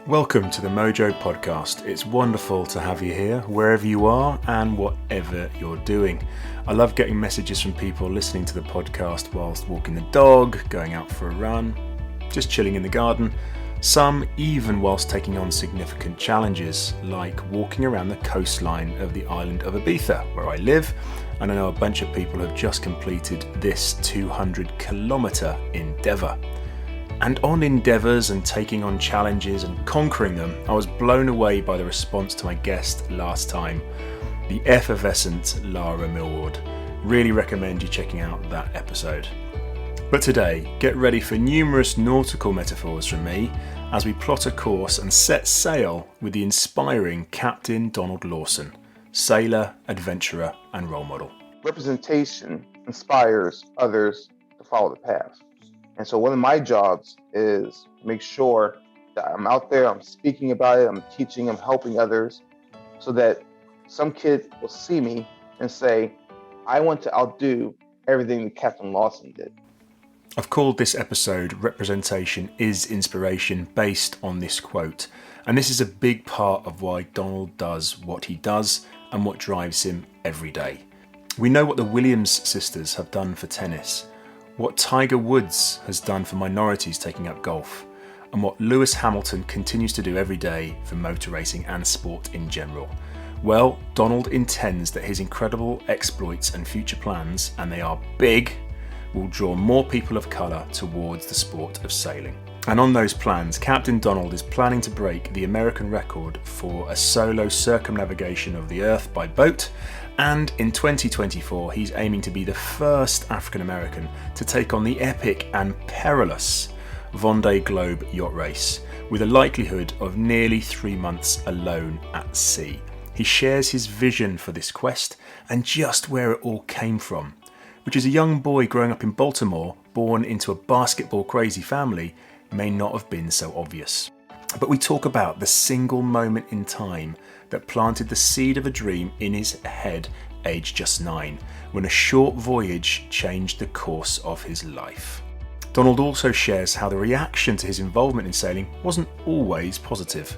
Welcome to the Mojo podcast. It's wonderful to have you here, wherever you are and whatever you're doing. I love getting messages from people listening to the podcast whilst walking the dog, going out for a run, just chilling in the garden, some even whilst taking on significant challenges, like walking around the coastline of the island of Ibiza, where I live, and I know a bunch of people have just completed this 200-kilometre endeavour. And on endeavours and taking on challenges and conquering them, I was blown away by the response to my guest last time, the effervescent Lara Millward. Really recommend you checking out that episode. But today, get ready for numerous nautical metaphors from me as we plot a course and set sail with the inspiring Captain Donald Lawson, sailor, adventurer and role model. Representation inspires others to follow the path. And so one of my jobs is make sure that I'm out there, I'm speaking about it, I'm teaching, I'm helping others, so that some kid will see me and say, I want to outdo everything that Captain Lawson did. I've called this episode Representation is Inspiration based on this quote. And this is a big part of why Donald does what he does and what drives him every day. We know what the Williams sisters have done for tennis, what Tiger Woods has done for minorities taking up golf, and what Lewis Hamilton continues to do every day for motor racing and sport in general. Well, Donald intends that his incredible exploits and future plans, and they are big, will draw more people of colour towards the sport of sailing. And on those plans, Captain Donald is planning to break the American record for a solo circumnavigation of the Earth by boat, and in 2024 he's aiming to be the first African American to take on the epic and perilous Vendée Globe yacht race, with a likelihood of nearly 3 months alone at sea. He shares his vision for this quest and just where it all came from, which as a young boy growing up in Baltimore, born into a basketball crazy family, may not have been so obvious. But we talk about the single moment in time that planted the seed of a dream in his head, aged just 9, when a short voyage changed the course of his life. Donald also shares how the reaction to his involvement in sailing wasn't always positive.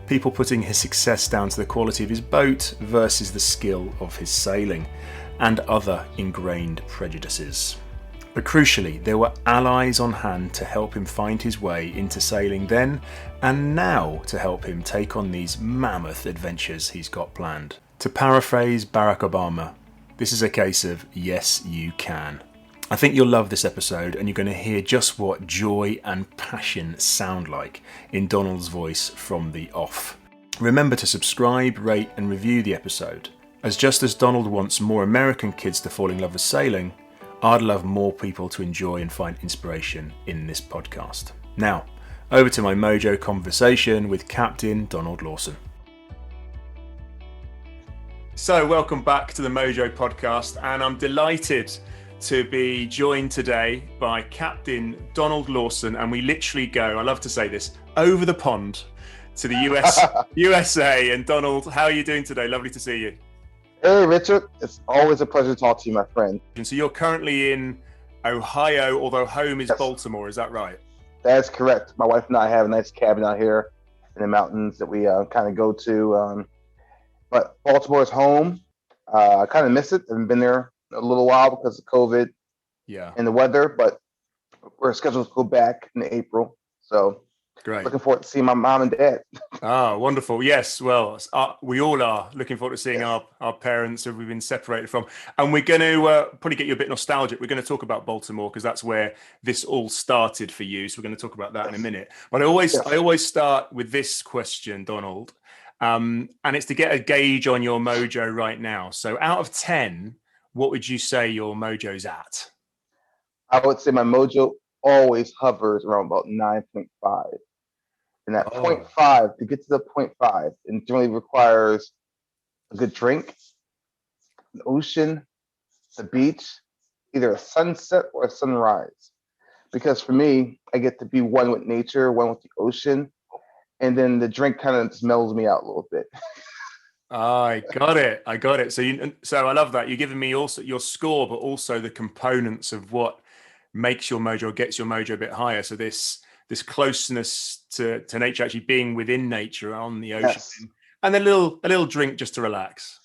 People putting his success down to the quality of his boat versus the skill of his sailing, and other ingrained prejudices. But crucially, there were allies on hand to help him find his way into sailing then and now to help him take on these mammoth adventures he's got planned. To paraphrase Barack Obama, this is a case of yes, you can. I think you'll love this episode and you're going to hear just what joy and passion sound like in Donald's voice from the off. Remember to subscribe, rate and review the episode, as just as Donald wants more American kids to fall in love with sailing, I'd love more people to enjoy and find inspiration in this podcast. Now, over to my Mojo conversation with Captain Donald Lawson. So, welcome back to the Mojo podcast, and I'm delighted to be joined today by Captain Donald Lawson, and we literally go, I love to say this, over the pond to the USA. And Donald, how are you doing today? Lovely to see you. Hey, Richard. It's always a pleasure to talk to you, my friend. And so you're currently in Ohio, although home is Baltimore, is that right? That's correct. My wife and I have a nice cabin out here in the mountains that we kind of go to. But Baltimore is home. I kind of miss it. I haven't been there a little while because of COVID and the weather, but we're scheduled to go back in April. So great. Looking forward to seeing my mom and dad. Ah, wonderful. Yes, well, we all are looking forward to seeing our parents who we've been separated from. And we're going to probably get you a bit nostalgic. We're going to talk about Baltimore because that's where this all started for you. So we're going to talk about that in a minute. But I always start with this question, Donald, and it's to get a gauge on your mojo right now. So out of 10, what would you say your mojo's at? I would say my mojo always hovers around about 9.5. And that 0.5, to get to the 0.5, it generally requires a good drink, the ocean, the beach, either a sunset or a sunrise. Because for me, I get to be one with nature, one with the ocean, and then the drink kind of smells me out a little bit. I got it. So I love that. You're giving me also your score, but also the components of what makes your mojo, gets your mojo a bit higher. So this this closeness to nature, actually being within nature on the ocean, Yes. and a little drink just to relax.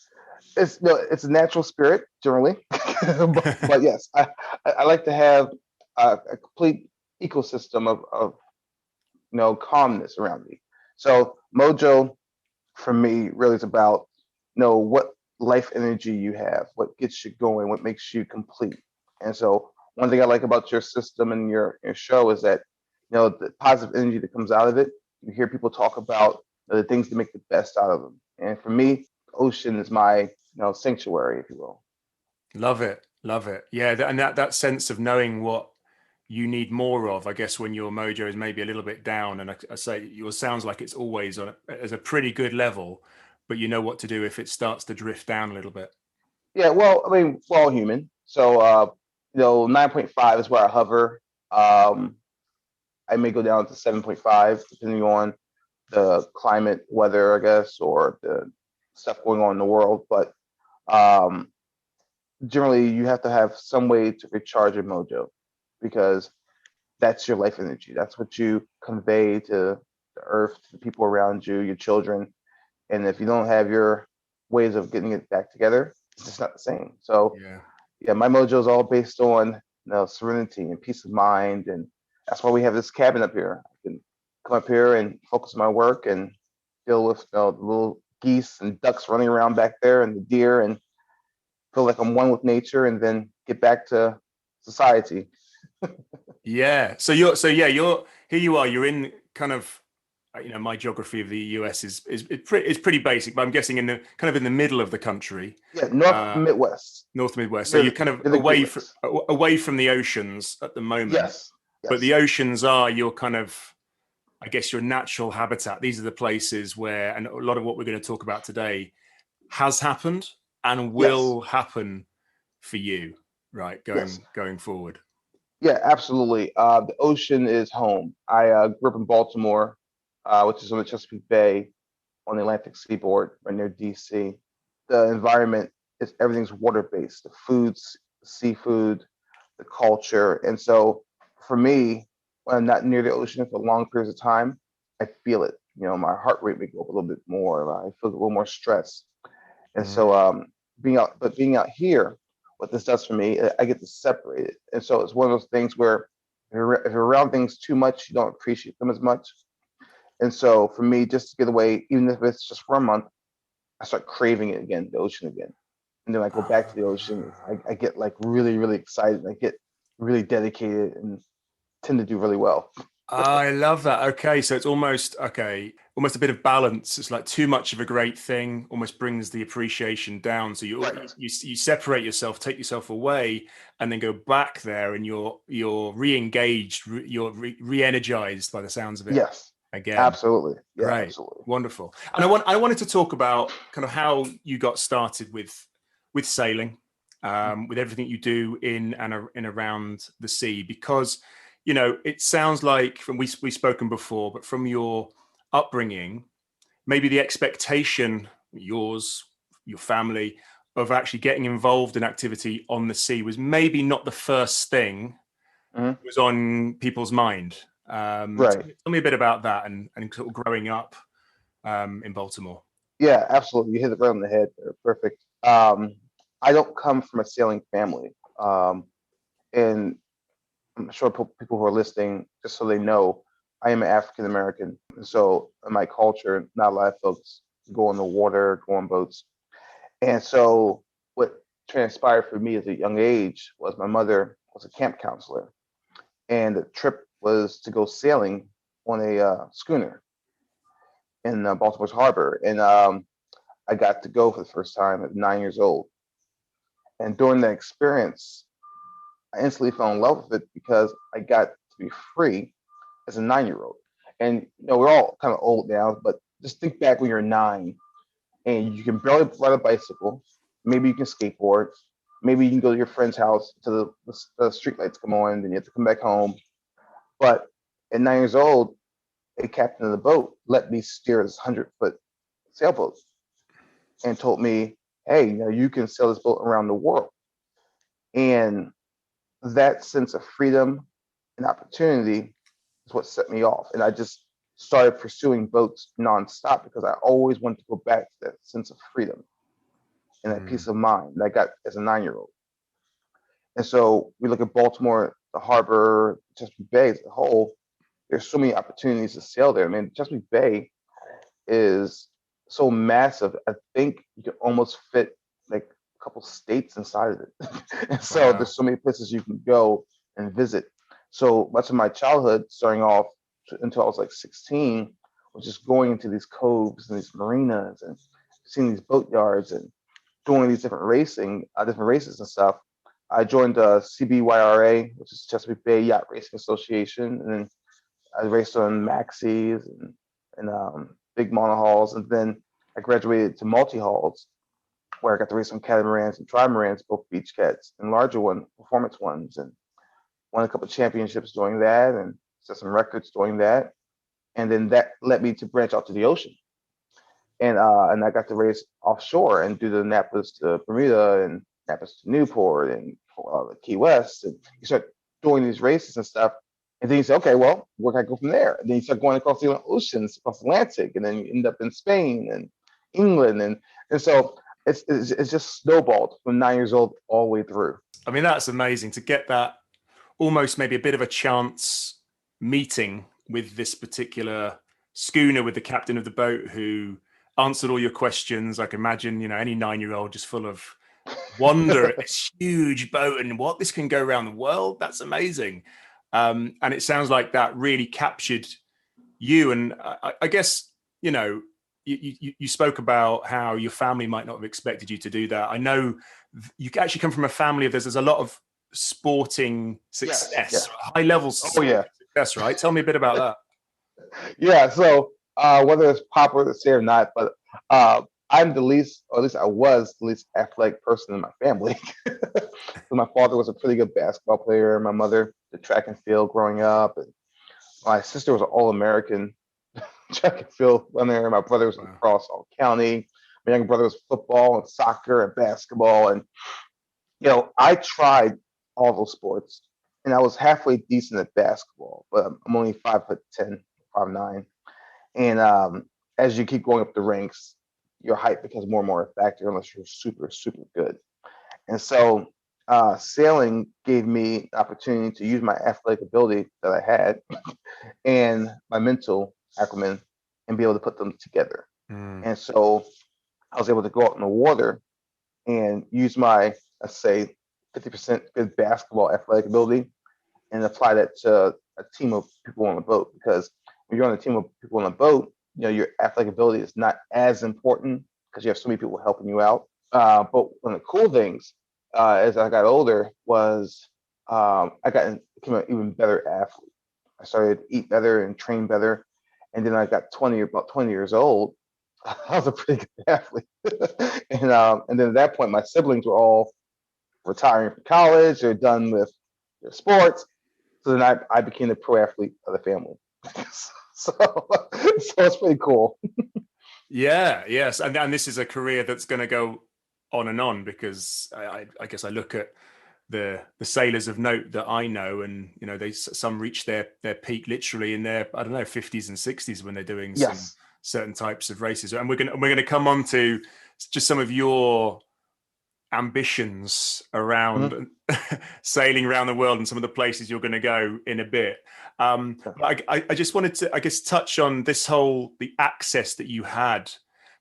It's no, it's a natural spirit generally, but yes, I like to have a complete ecosystem of calmness around me. So Mojo for me really is about what life energy you have, what gets you going, what makes you complete. And so one thing I like about your system and your show is that the positive energy that comes out of it. You hear people talk about the things that make the best out of them. And for me, ocean is my sanctuary, if you will. Love it, love it. Yeah, and that sense of knowing what you need more of, I guess, when your mojo is maybe a little bit down, and I say yours sounds like it's always on as a pretty good level, but you know what to do if it starts to drift down a little bit. Yeah, well, I mean, we're all human. So 9.5 is where I hover. Um, I may go down to 7.5 depending on the climate, weather, I guess, or the stuff going on in the world. But um, generally, you have to have some way to recharge your mojo because that's your life energy. That's what you convey to the earth, to the people around you, your children. And if you don't have your ways of getting it back together, it's just not the same. So Yeah. yeah, my mojo is all based on serenity and peace of mind, and that's why we have this cabin up here. I can come up here and focus on my work and deal with the little geese and ducks running around back there and the deer, and feel like I'm one with nature, and then get back to society. Yeah. You're here. You are. You're in kind of my geography of the US is pretty basic, but I'm guessing in the kind of in the middle of the country, Yeah, North uh, Midwest. North Midwest. So Near you're the, kind of near the Great Lakes. away from the oceans at the moment, Yes, but the yes, oceans are your kind of, I guess, your natural habitat. These are the places where, and a lot of what we're going to talk about today has happened and yes, will happen for you, right? yes. Going forward. Yeah, absolutely. The ocean is home. I grew up in Baltimore, which is on the Chesapeake Bay on the Atlantic seaboard, right near DC. The environment is everything's water based, the foods, the seafood, the culture. And so for me, when I'm not near the ocean for long periods of time, I feel it. My heart rate may go up a little bit more. I feel a little more stress. And so Mm. being out here, what this does for me, I get to separate it. And so it's one of those things where if you're around things too much, you don't appreciate them as much. And so for me, just to get away, even if it's just for a month, I start craving it again, the ocean again. And then I go back to the ocean. I get like really, really excited. I get really dedicated and tend to do really well. I love that. Okay, so it's almost almost a bit of balance. It's like too much of a great thing almost brings the appreciation down. So Right. you separate yourself, take yourself away, and then go back there, and you're re-engaged, you're re-energized by the sounds of it Yes. again. Absolutely. Yeah, Great, absolutely. wonderful. And I wanted to talk about kind of how you got started with sailing, with everything you do in and in around the sea, because it sounds like from we've spoken before, but from your upbringing, maybe the expectation, yours, your family, of actually getting involved in activity on the sea was maybe not the first thing Mhm. was on people's mind. Right. Tell me a bit about that and sort of growing up in Baltimore. Yeah, absolutely. You hit it right on the head. There. Perfect. I don't come from a sailing family. And I'm sure people who are listening, just so they know, I am an African American. So in my culture, not a lot of folks go on the water, go on boats. And so what transpired for me at a young age was my mother was a camp counselor, and the trip was to go sailing on a schooner in Baltimore's harbor. And I got to go for the first time at 9 years old. And during that experience, I instantly fell in love with it because I got to be free as a 9 year old. And we're all kind of old now, but just think back when you're 9 and you can barely ride a bicycle. Maybe you can skateboard. Maybe you can go to your friend's house to the street lights come on, then you have to come back home. But at 9 years old, a captain of the boat let me steer this 100-foot sailboat and told me, hey, you can sail this boat around the world. And that sense of freedom and opportunity is what set me off. And I just started pursuing boats nonstop because I always wanted to go back to that sense of freedom and that peace of mind that I got as a 9-year-old. And so we look at Baltimore, the harbor, Chesapeake Bay as a whole. There's so many opportunities to sail there. I mean, Chesapeake Bay is so massive. I think you can almost fit like a couple states inside of it. And so there's so many places you can go and visit. So much of my childhood, starting off until I was like 16, was just going into these coves and these marinas and seeing these boat yards and doing these different races and stuff. I joined the CBYRA, which is Chesapeake Bay Yacht Racing Association, and then I raced on maxis and big monohulls, and then I graduated to multi-hulls, where I got to race on catamarans and trimarans, both beach cats and larger performance ones, and won a couple of championships doing that, and set some records doing that, and then that led me to branch out to the ocean, and I got to race offshore and do the Annapolis to Bermuda and Annapolis to Newport and Key West, and you start doing these races and stuff. And then you say, okay, well, where can I go from there? And then you start going across the oceans, across the Atlantic, and then you end up in Spain and England. And so it's just snowballed from 9 years old all the way through. I mean, that's amazing to get that almost maybe a bit of a chance meeting with this particular schooner with the captain of the boat who answered all your questions. I can imagine, any 9-year-old just full of wonder at this huge boat and what this can go around the world. That's amazing. And it sounds like that really captured you. And I guess, you spoke about how your family might not have expected you to do that. I know you actually come from a family of there's a lot of sporting success, high level success, right? Tell me a bit about that. Yeah. So whether it's popular to say or not, but I'm the least, or at least I was the least athletic person in my family. So my father was a pretty good basketball player. My mother did track and field growing up. And my sister was an All-American track and field runner. My brother was across all county. My younger brother was football and soccer and basketball. And, I tried all those sports and I was halfway decent at basketball, but I'm only 5'10", 5'9". And as you keep going up the ranks, your height becomes more and more a factor unless you're super, super good. And so sailing gave me the opportunity to use my athletic ability that I had and my mental acumen and be able to put them together. And so I was able to go out in the water and use my, let's say, 50% good basketball athletic ability and apply that to a team of people on a boat. Because when you're on a team of people on a boat, your athletic ability is not as important because you have so many people helping you out. But one of the cool things as I got older was I became an even better athlete. I started to eat better and train better. And then I got about 20 years old. I was a pretty good athlete. And then at that point, my siblings were all retiring from college. They're done with their sports. So then I became the pro athlete of the family. So it's pretty cool. Yes. And this is a career that's going to go on and on, because I guess I look at the sailors of note that I know, and some reach their peak literally in their 50s and 60s when they're doing some certain types of races. And we're going to come on to just some of your ambitions around sailing around the world and some of the places you're going to go in a bit. I just wanted to, I guess, touch on the access that you had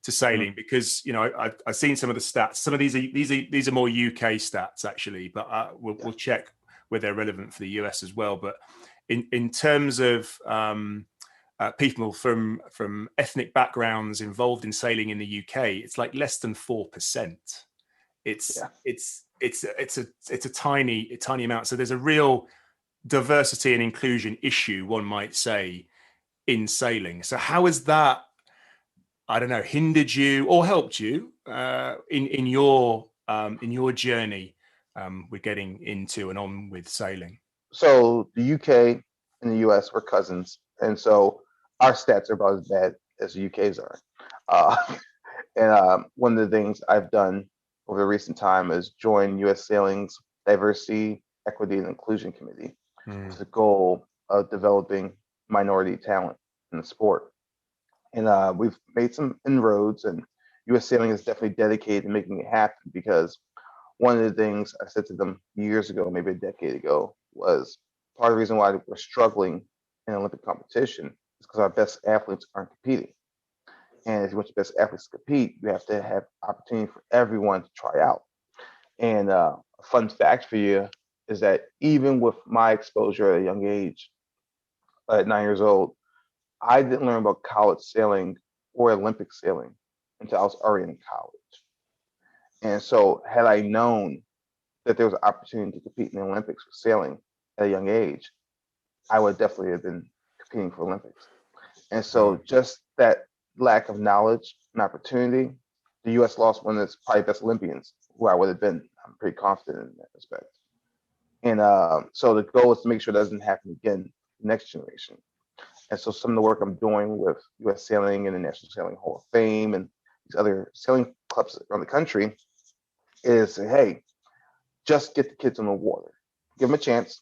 to sailing, because I've seen some of the stats. Some of these are more UK stats actually, but we'll check whether they're relevant for the US as well. But in terms of people from ethnic backgrounds involved in sailing in the UK, it's like less than 4%. It's a tiny amount. So there's a real diversity and inclusion issue, one might say, in sailing. So how has that, hindered you or helped you in your journey with getting into and on with sailing? So the UK and the US were cousins, and so our stats are about as bad as the UK's are. And one of the things I've done over the recent time is join US Sailing's Diversity, Equity, and Inclusion Committee with the goal of developing minority talent in the sport. And we've made some inroads, and U.S. Sailing is definitely dedicated to making it happen because one of the things I said to them years ago, maybe a decade ago, was part of the reason why we're struggling in Olympic competition is because our best athletes aren't competing. And if you want your best athletes to compete, you have to have opportunity for everyone to try out. And a fun fact for you is that even with my exposure at a young age, at 9 years old, I didn't learn about college sailing or Olympic sailing until I was already in college. And so, had I known that there was an opportunity to compete in the Olympics for sailing at a young age, I would definitely have been competing for Olympics. And so, Wow. just that lack of knowledge and opportunity, the U.S. lost one of its probably best Olympians, who I would have been. I'm pretty confident in that respect. And so the goal is to make sure it doesn't happen again next generation. And so some of the work I'm doing with U.S. Sailing and the National Sailing Hall of Fame and these other sailing clubs around the country is, hey, just get the kids on the water, give them a chance,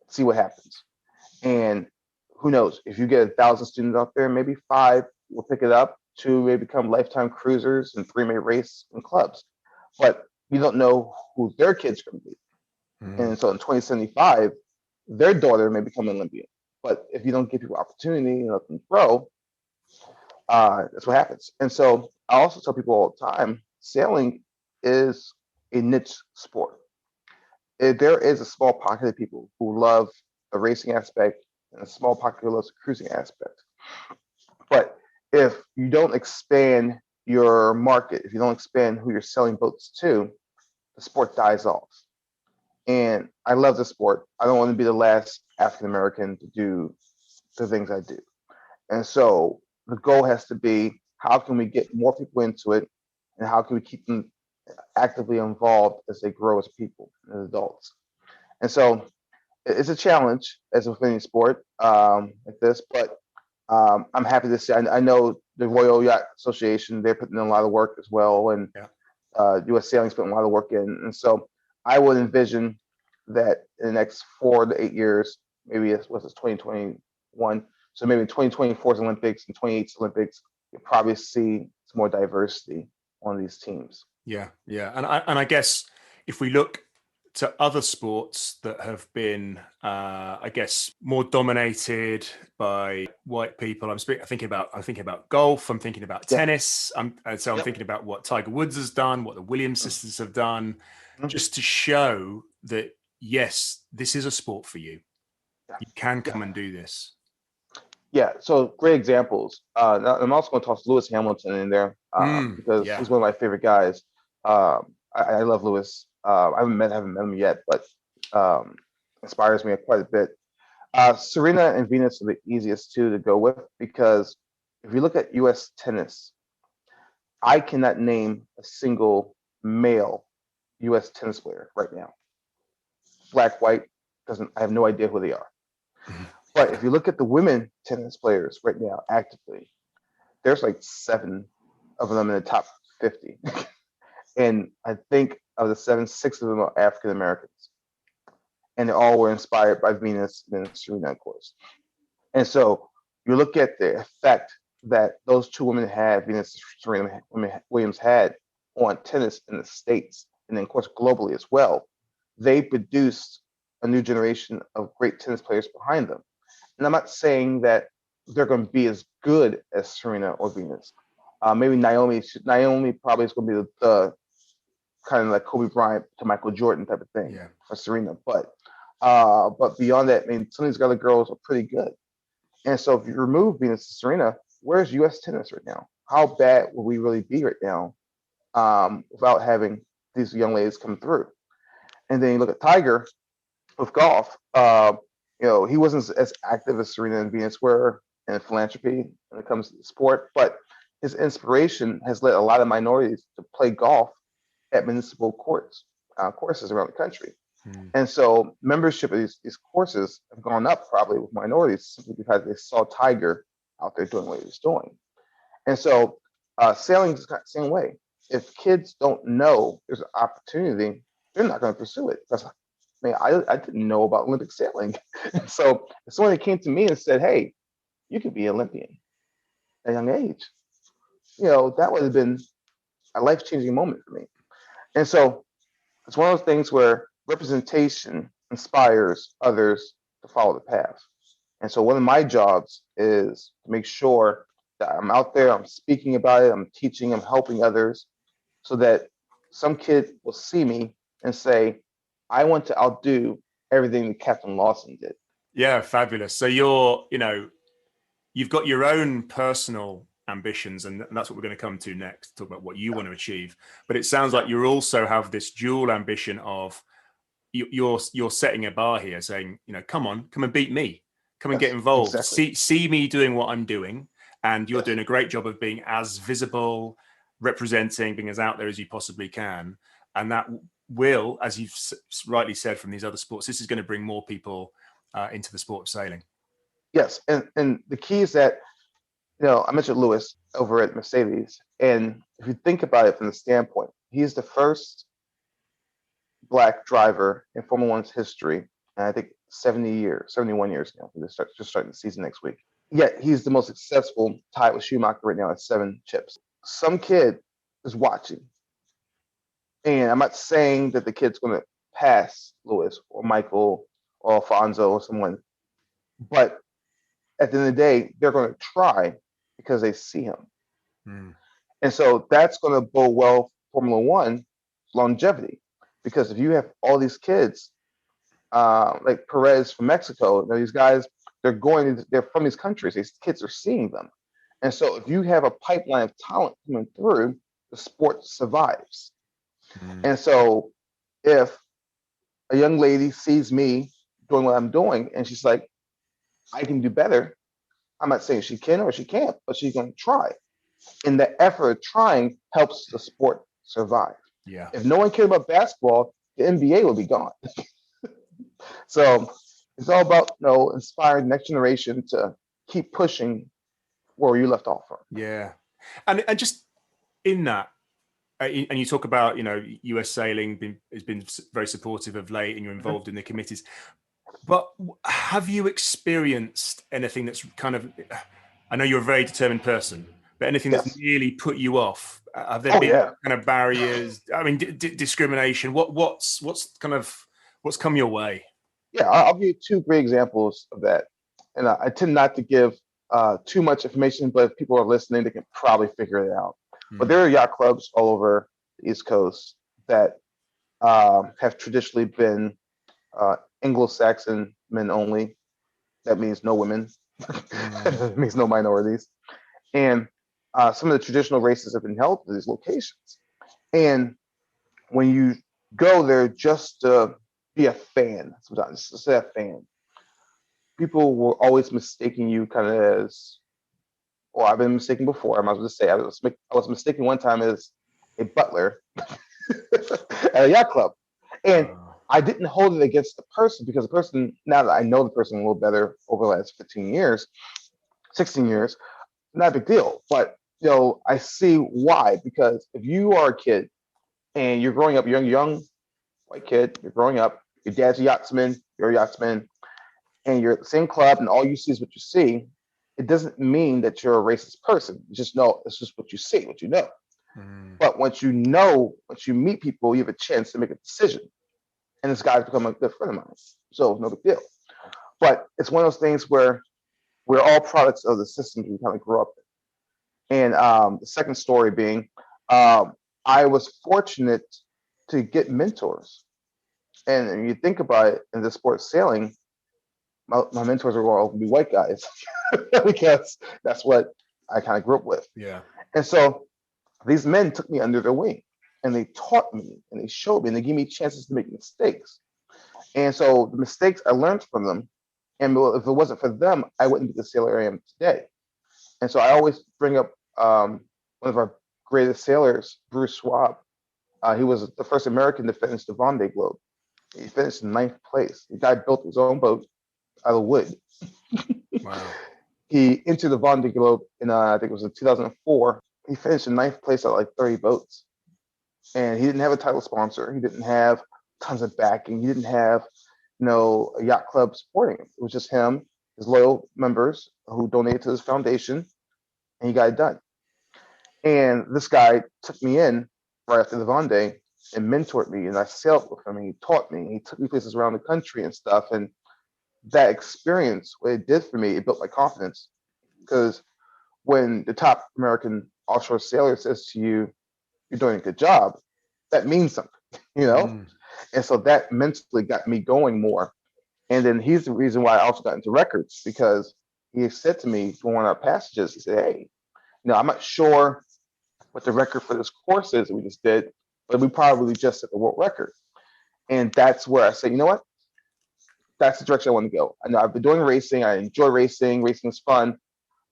see what happens. And who knows, if you get 1,000 students out there, maybe 5 will pick it up, 2 may become lifetime cruisers, and 3 may race in clubs. But you don't know who their kids are going to be. Mm. And so in 2075, their daughter may become an Olympian. But if you don't give people opportunity and let them grow, that's what happens. And so I also tell people all the time, sailing is a niche sport. There is a small pocket of people who love the racing aspect and a small pocket who loves the cruising aspect. But if you don't expand your market, if you don't expand who you're selling boats to, the sport dies off. And I love the sport. I don't want to be the last African American to do the things I do. And so the goal has to be how can we get more people into it and how can we keep them actively involved as they grow as people and adults. And so it's a challenge as with any sport like this, but I'm happy to say I know the Royal Yacht Association, they're putting in a lot of work as well, and Yeah. U.S. Sailing's putting a lot of work in. And so I would envision that in the next 4 to 8 years, maybe it's 2021, so maybe 2024's Olympics and 28's Olympics, you'll probably see some more diversity on these teams. Yeah, yeah, and I guess if we look to other sports that have been, I guess, more dominated by white people, I'm thinking about golf. I'm thinking about Yep. tennis. I'm Yep. thinking about what Tiger Woods has done, what the Williams sisters have done, Mhm. just to show that yes, this is a sport for you. Yeah. You can Yeah. come and do this. Yeah. So great examples. I'm also going to toss Lewis Hamilton in there because Yeah, he's one of my favorite guys. I love Lewis. I haven't met him yet, but um, inspires me quite a bit. Serena and Venus are the easiest two to go with because if you look at U.S. tennis, I cannot name a single male U.S. tennis player right now. Black, white, doesn't. I have no idea who they are. But if you look at the women tennis players right now actively, there's like 7 of them in the top 50, and I think of the 7, 6 of them are African Americans, and they all were inspired by Venus and Serena, of course. And so you look at the effect that those 2 women had, Venus and Serena Williams had on tennis in the States, and then, of course, globally as well. They produced a new generation of great tennis players behind them. And I'm not saying that they're going to be as good as Serena or Venus. Maybe Naomi probably is going to be the kind of like Kobe Bryant to Michael Jordan type of thing yeah. for Serena. But beyond that, I mean, some of these other girls are pretty good. And so if you remove Venus and Serena, where's U.S. tennis right now? How bad will we really be right now without having these young ladies come through? And then you look at Tiger with golf. He wasn't as active as Serena and Venus were in philanthropy when it comes to the sport, but his inspiration has led a lot of minorities to play golf at municipal courses around the country. Mm. And so membership of these courses have gone up probably with minorities simply because they saw Tiger out there doing what he was doing. And so sailing is the same way. If kids don't know there's an opportunity, they're not going to pursue it. Because I didn't know about Olympic sailing. So if someone came to me and said, "Hey, you could be an Olympian at a young age. That would have been a life-changing moment for me. And so it's one of those things where representation inspires others to follow the path. And so one of my jobs is to make sure that I'm out there, I'm speaking about it, I'm teaching, I'm helping others, so that some kid will see me and say, I want to outdo everything that Captain Lawson did. Yeah, fabulous. So you've got your own personal ambitions, and that's what we're going to come to next, talk about what you want to achieve. But it sounds like you also have this dual ambition of you're setting a bar here, saying, come and beat me, come and get involved, exactly. see me doing what I'm doing, and you're doing a great job of being as visible, representing, being as out there as you possibly can. And that will, as you've rightly said, from these other sports, this is going to bring more people into the sport of sailing. Yes, and the key is that, I mentioned Lewis over at Mercedes, and if you think about it from the standpoint, he's the first Black driver in Formula One's history, and I think 71 years now. He's just starting the season next week. Yet he's the most successful, tied with Schumacher right now at 7 chips. Some kid is watching, and I'm not saying that the kid's going to pass Lewis or Michael or Alfonso or someone, but at the end of the day, they're going to try because they see him. And so that's going to bode well for Formula One longevity, because if you have all these kids, like Perez from Mexico, these guys, they're from these countries. These kids are seeing them. And so if you have a pipeline of talent coming through, the sport survives. And so if a young lady sees me doing what I'm doing and she's like, I can do better, I'm not saying she can or she can't, but she's going to try. And the effort of trying helps the sport survive. Yeah. If no one cared about basketball, the NBA would be gone. So it's all about inspiring the next generation to keep pushing where you left off from. Yeah, and just in that, and you talk about US Sailing has been very supportive of late, and you're involved in the committees. But have you experienced anything that's kind of, I know you're a very determined person, but anything that's nearly put you off? Have there been kind of barriers? I mean, discrimination? What's come your way? Yeah, I'll give you 2 great examples of that. And I tend not to give too much information, but if people are listening, they can probably figure it out. But there are yacht clubs all over the East Coast that have traditionally been Anglo-Saxon men only. That means no women. It means no minorities. And some of the traditional races have been held to these locations. And when you go there just to be a fan, sometimes just say a fan, people were always mistaking you kind of as, or I've been mistaken before. I might as well just say I was mistaken one time as a butler at a yacht club. And I didn't hold it against the person, because the person, now that I know the person a little better over the last 15 years, 16 years, not a big deal. But, I see why. Because if you are a kid and you're growing up, you're a young white kid, you're growing up, your dad's a yachtsman, you're a yachtsman, and you're at the same club and all you see is what you see, it doesn't mean that you're a racist person. You just know it's just what you see, what you know. But once you meet people, you have a chance to make a decision. And this guy's become a good friend of mine. So no big deal. But it's one of those things where we're all products of the systems we kind of grew up in. And the second story being, I was fortunate to get mentors. And when you think about it, in the sport of sailing, my mentors are all be white guys because that's what I kind of grew up with. Yeah. And so these men took me under their wing, and they taught me, and they showed me, and they gave me chances to make mistakes. And so the mistakes, I learned from them. And if it wasn't for them, I wouldn't be the sailor I am today. And so I always bring up one of our greatest sailors, Bruce Schwab. He was the first American to finish the Vendée Globe. He finished in 9th place. The guy built his own boat out of wood. Wow. He entered the Vendée Globe in, I think it was in 2004. He finished in 9th place out of like 30 boats. And he didn't have a title sponsor. He didn't have tons of backing. He didn't have, a yacht club supporting him. It was just him, his loyal members, who donated to this foundation, and he got it done. And this guy took me in right after the Vendée and mentored me, and I sailed with him, and he taught me, and he took me places around the country and stuff. And that experience, what it did for me, it built my confidence. Because when the top American offshore sailor says to you, "You're doing a good job," that means something, you know? Mm. And so that mentally got me going more. And then he's the reason why I also got into records, because he said to me during one of our passages, he said, "Hey, I'm not sure what the record for this course is that we just did, but we probably just set the world record." And that's where I say, you know what? That's the direction I want to go. I know I've been doing racing. I enjoy racing. Racing is fun,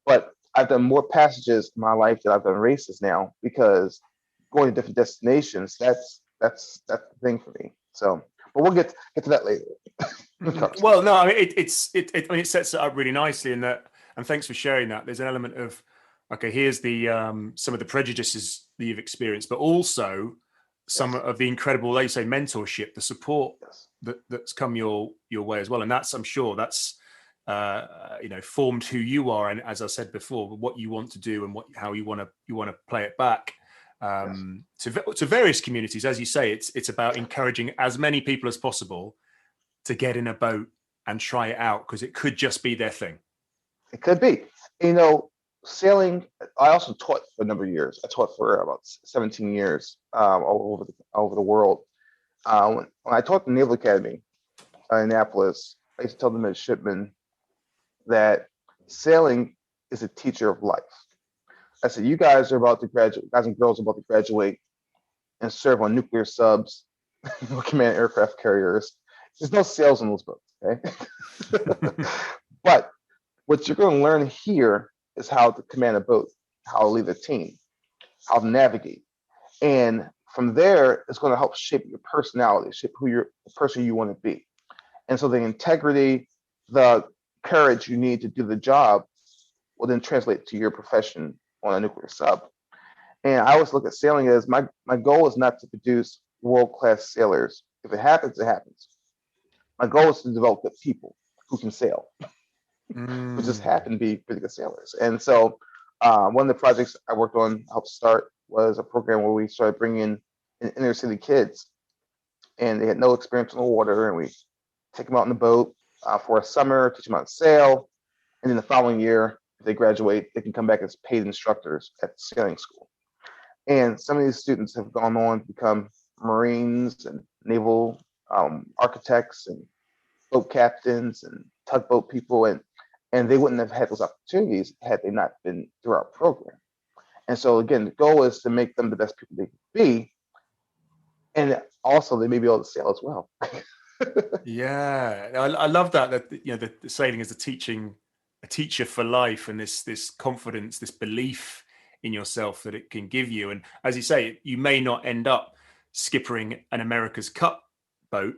but I've done more passages in my life than I've done races now, because going to different destinations, that's the thing for me. So, but we'll get to that later. Well, no, I mean it sets it up really nicely in that, and thanks for sharing that. There's an element of, okay, here's the some of the prejudices that you've experienced, but also some Yes. of the incredible, like you say, mentorship, the support Yes. that's come your way as well, and that's, I'm sure that's formed who you are, and as I said before, what you want to do and how you want to play it back Yes. to various communities. As you say, it's about encouraging as many people as possible to get in a boat and try it out, because it could just be their thing. It could be. Sailing. I also taught for a number of years. I taught for about 17 years, all over the world. When I taught the Naval Academy in Annapolis, I used to tell the midshipmen that sailing is a teacher of life. I said, you guys are about to graduate, guys and girls are about to graduate and serve on nuclear subs, command aircraft carriers. There's no sails on those boats, okay? But what you're going to learn here is how to command a boat, how to lead a team, how to navigate. And from there, it's going to help shape your personality, shape the person you want to be. And so the integrity, the courage you need to do the job will then translate to your profession on a nuclear sub. And I always look at sailing as my goal is not to produce world-class sailors. If it happens, it happens. My goal is to develop good people who can sail, who just happen to be pretty good sailors. And so one of the projects I worked on, helped start, was a program where we started bringing in inner city kids, and they had no experience on the water, and we take them out in the boat for a summer, teach them how to sail, and then the following year, if they graduate, they can come back as paid instructors at sailing school. And some of these students have gone on to become Marines and naval architects and boat captains and tugboat people, and they wouldn't have had those opportunities had they not been through our program. And so again, the goal is to make them the best people they can be, and also they may be able to sail as well. Yeah, I love that the sailing is a teacher for life, and this confidence, this belief in yourself that it can give you. And as you say, you may not end up skippering an America's Cup boat,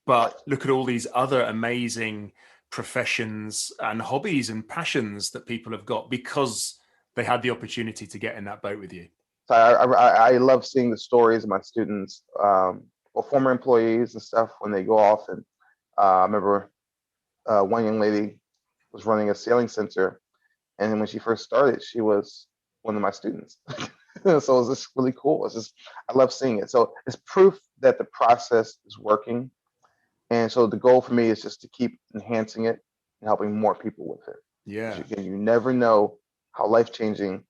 but look at all these other amazing professions and hobbies and passions that people have got because they had the opportunity to get in that boat with you. So I love seeing the stories of my students, former employees and stuff, when they go off. And I remember one young lady was running a sailing center, and then when she first started, she was one of my students. So it was just really cool. I love seeing it. So it's proof that the process is working. And so the goal for me is just to keep enhancing it and helping more people with it. Yeah. Again, you never know how life-changing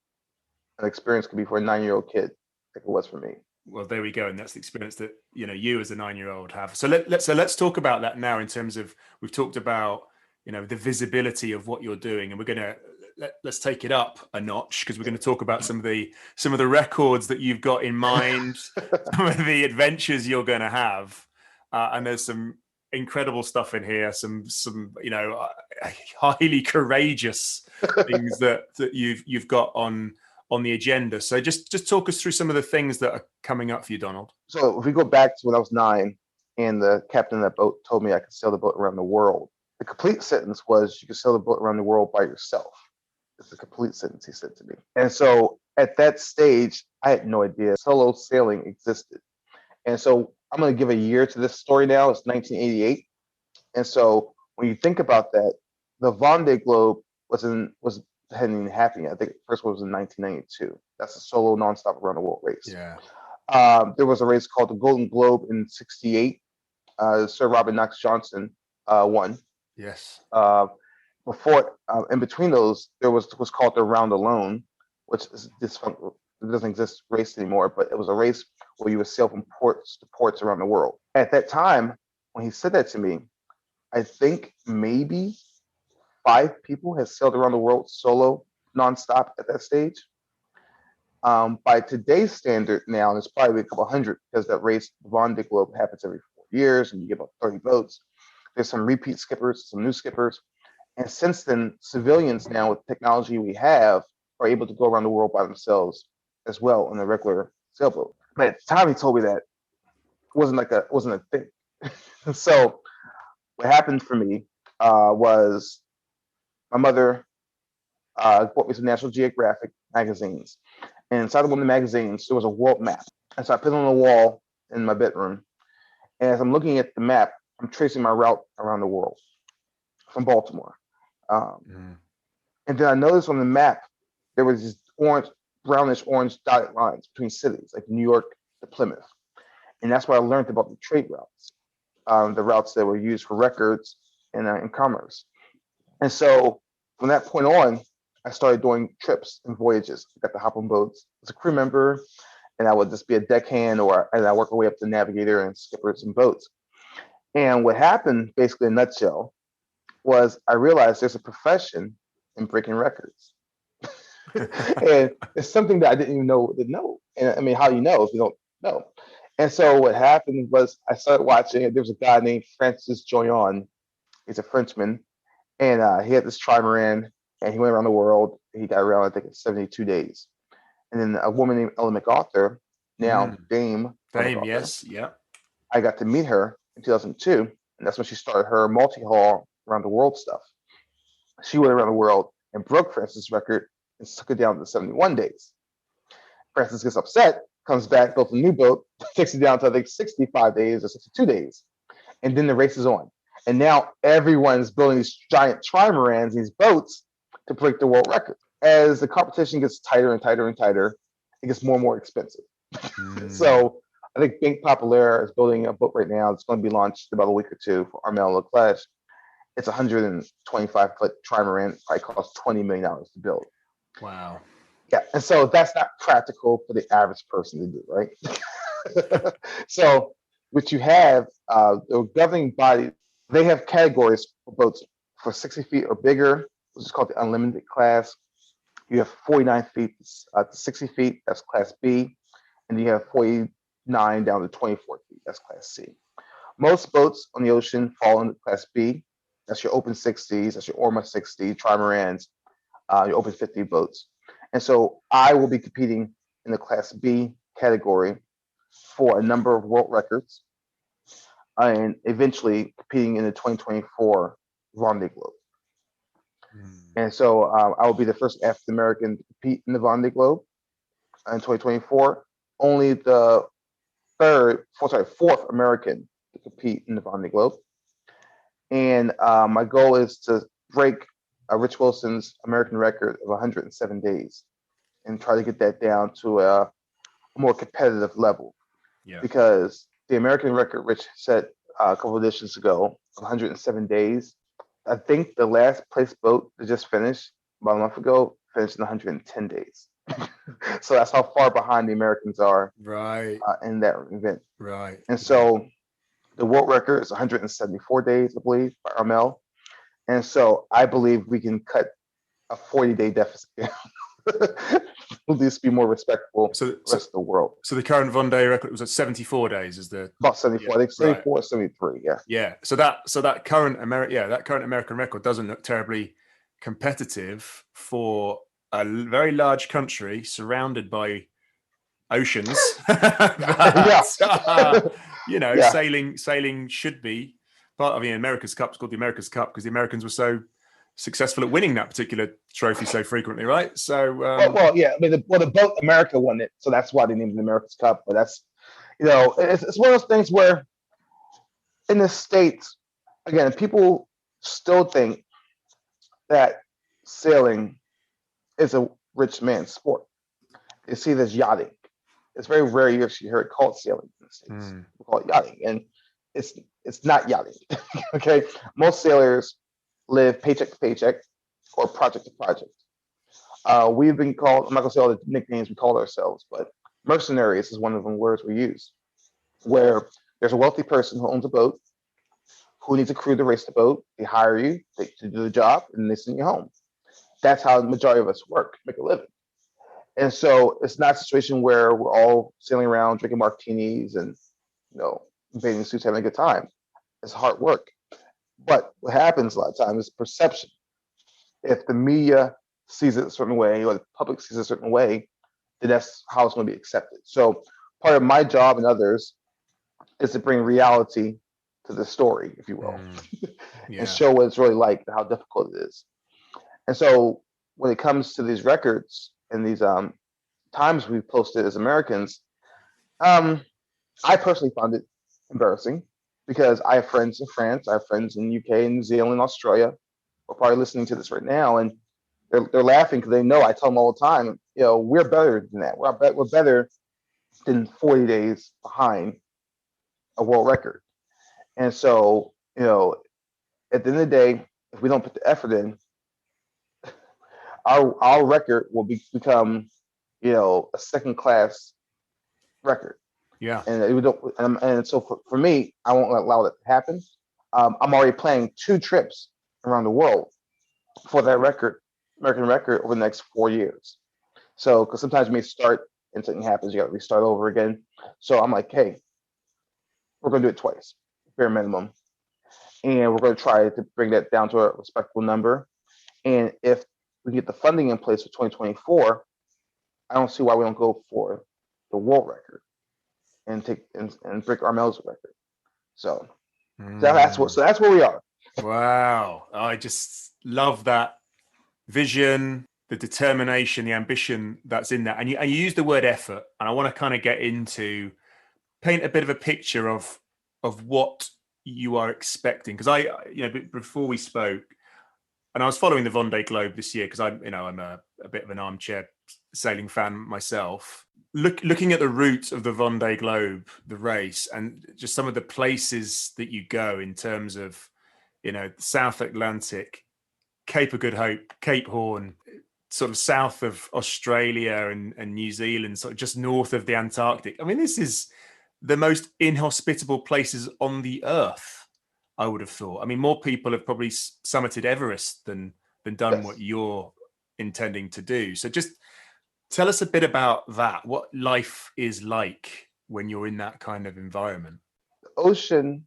an experience could be for a 9-year-old kid, like it was for me. Well, there we go, and that's the experience that you as a 9-year-old have. So let's talk about that now. In terms of, we've talked about the visibility of what you're doing, and we're gonna let's take it up a notch, because we're going to talk about some of the records that you've got in mind, some of the adventures you're going to have, and there's some incredible stuff in here, some highly courageous things that you've got on the agenda. So just talk us through some of the things that are coming up for you, Donald. So if we go back to when I was 9 and the captain of that boat told me I could sail the boat around the world, the complete sentence was, you can sail the boat around the world by yourself. It's a complete sentence he said to me. And so at that stage, I had no idea solo sailing existed. And so I'm going to give a year to this story now. It's 1988. And so when you think about that, the Vendée Globe was hadn't even happened yet. I think the first one was in 1992. That's a solo nonstop around the world race. Yeah. There was a race called the Golden Globe in '68. Sir Robert Knox Johnson won. Yes. Before, in between those, there was what's called the Round Alone, which is this it doesn't exist race anymore, but it was a race where you would sail from ports to ports around the world. At that time, when he said that to me, I think maybe 5 people had sailed around the world solo, nonstop at that stage. By today's standard now, and it's probably a couple hundred because that race, the Vendée Globe, happens every 4 years, and you get about 30 boats. There's some repeat skippers, some new skippers, and since then, civilians now with technology we have are able to go around the world by themselves as well on a regular sailboat. But at the time he told me that wasn't a thing. So what happened for me was my mother bought me some National Geographic magazines, and inside of one of the magazines there was a world map. And so I put it on the wall in my bedroom, and as I'm looking at the map, I'm tracing my route around the world from Baltimore. And then I noticed on the map there was these brownish orange dotted lines between cities like New York to Plymouth, and that's where I learned about the trade routes, the routes that were used for records and commerce. And so from that point on, I started doing trips and voyages. I got to hop on boats as a crew member, and I would just be a deckhand, and I work my way up to navigator and skippers and boats. And what happened, basically in a nutshell, was I realized there's a profession in breaking records. And it's something that I didn't even know to know. And I mean, how you know if you don't know? And so what happened was I started watching, and there was a guy named Francis Joyon. He's a Frenchman, and he had this trimaran, and he went around the world. He got around, I think, in 72 days. And then a woman named Ellen MacArthur, now Dame MacArthur, yes, yeah. I got to meet her in 2002, and that's when she started her multi-haul around the world stuff. She went around the world and broke Francis' record and took it down to 71 days. Francis gets upset, comes back, builds a new boat, takes it down to I think 65 days or 62 days, and then the race is on. And now everyone's building these giant trimarans, these boats, to break the world record. As the competition gets tighter and tighter and tighter, it gets more and more expensive. So I think Bank Populaire is building a boat right now. It's going to be launched in about a week or two for Armel Leclerc. It's a 125-foot trimaran. It probably costs $20 million to build. Wow. Yeah, and so that's not practical for the average person to do, right? So what you have, the governing body, they have categories for boats for 60 feet or bigger, which is called the unlimited class. You have 49 feet to 60 feet, that's class B. And you have 49 down to 24 feet, that's class C. Most boats on the ocean fall into class B. That's your open 60s, that's your Orma 60, trimarans, your open 50 boats. And so I will be competing in the class B category for a number of world records and eventually competing in the 2024 Vendée Globe. And so I will be the first African American to compete in the Vendée Globe in 2024. Only the fourth American to compete in the Vendée Globe. And my goal is to break Rich Wilson's American record of 107 days and try to get that down to a more competitive level. Yeah. Because the American record Rich set a couple of editions ago, 107 days. I think the last place boat that just finished about a month ago finished in 110 days. So that's how far behind the Americans are in that event. Right. And so the world record is 174 days, I believe, by Armel. And so I believe we can cut a 40-day deficit down. At least be more respectful to the rest of the world. So the current Vendée record was at 74 days, is the about 74. I think 74 or 73. Yeah. Yeah. So that current American record doesn't look terribly competitive for a very large country surrounded by oceans. Sailing should be part of the America's Cup. It's called the America's Cup because the Americans were so successful at winning that particular trophy so frequently, right? So yeah, I mean, the boat America won it, so that's why they named it the America's Cup. But that's, it's one of those things where in the States, again, people still think that sailing is a rich man's sport. They see it as yachting. It's very rare you actually hear it called sailing in the States. We call it yachting, and it's it's not yachting. Okay, most sailors live paycheck to paycheck or project to project. We've been called. I'm not gonna say all the nicknames we call ourselves, but mercenaries is one of the words we use. Where there's a wealthy person who owns a boat, who needs a crew to race the boat. They hire you to do the job, and they send you home. That's how the majority of us work, make a living. And so it's not a situation where we're all sailing around drinking martinis and bathing suits, having a good time. It's hard work. But what happens a lot of times is perception. If the media sees it a certain way or the public sees it a certain way, then that's how it's going to be accepted. So part of my job and others is to bring reality to the story, if you will, and show what it's really like and how difficult it is. And so when it comes to these records and these times we've posted as Americans, I personally found it embarrassing because I have friends in France, I have friends in UK, New Zealand, Australia, who are probably listening to this right now, and they're laughing because they know I tell them all the time, we're better than that. We're better than 40 days behind a world record. And so, at the end of the day, if we don't put the effort in, our record will become, a second class record. Yeah. And we don't, and so for me, I won't allow that to happen. I'm already planning 2 trips around the world for that record, American record, over the next 4 years. So, because sometimes you may start and something happens, you got to restart over again. So I'm like, hey, we're going to do it twice, bare minimum. And we're going to try to bring that down to a respectable number. And if we get the funding in place for 2024, I don't see why we don't go for the world record and take and break Armel's record. So that's where we are. Wow. I just love that vision, the determination, the ambition that's in that. And you use the word effort, and I want to kind of get into paint a bit of a picture of what you are expecting. Because before we spoke, and I was following the Vendée Globe this year because I'm a bit of an armchair sailing fan myself. Looking at the route of the Vendée Globe, the race, and just some of the places that you go in terms of, South Atlantic, Cape of Good Hope, Cape Horn, sort of south of Australia and New Zealand, sort of just north of the Antarctic. I mean, this is the most inhospitable places on the earth, I would have thought. I mean, more people have probably summited Everest than done what you're intending to do. So just tell us a bit about that, what life is like when you're in that kind of environment. The ocean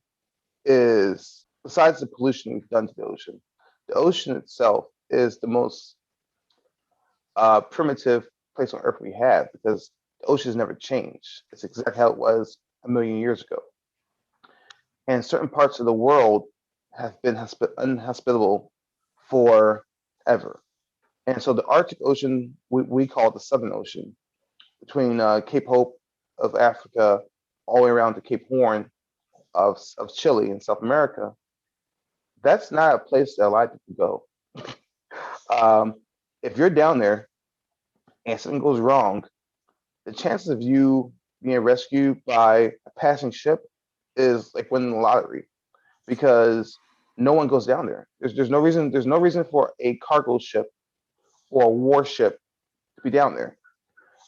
is, besides the pollution we've done to the ocean itself is the most primitive place on earth we have, because the ocean has never changed. It's exactly how it was a million years ago. And certain parts of the world have been unhospitable forever. And so the Arctic Ocean, we call it the Southern Ocean, between Cape Hope of Africa all the way around to Cape Horn of Chile in South America, that's not a place that a lot of people go. If you're down there and something goes wrong, the chances of you being rescued by a passing ship is like winning the lottery, because no one goes down there. There's no reason for a cargo ship or a warship to be down there.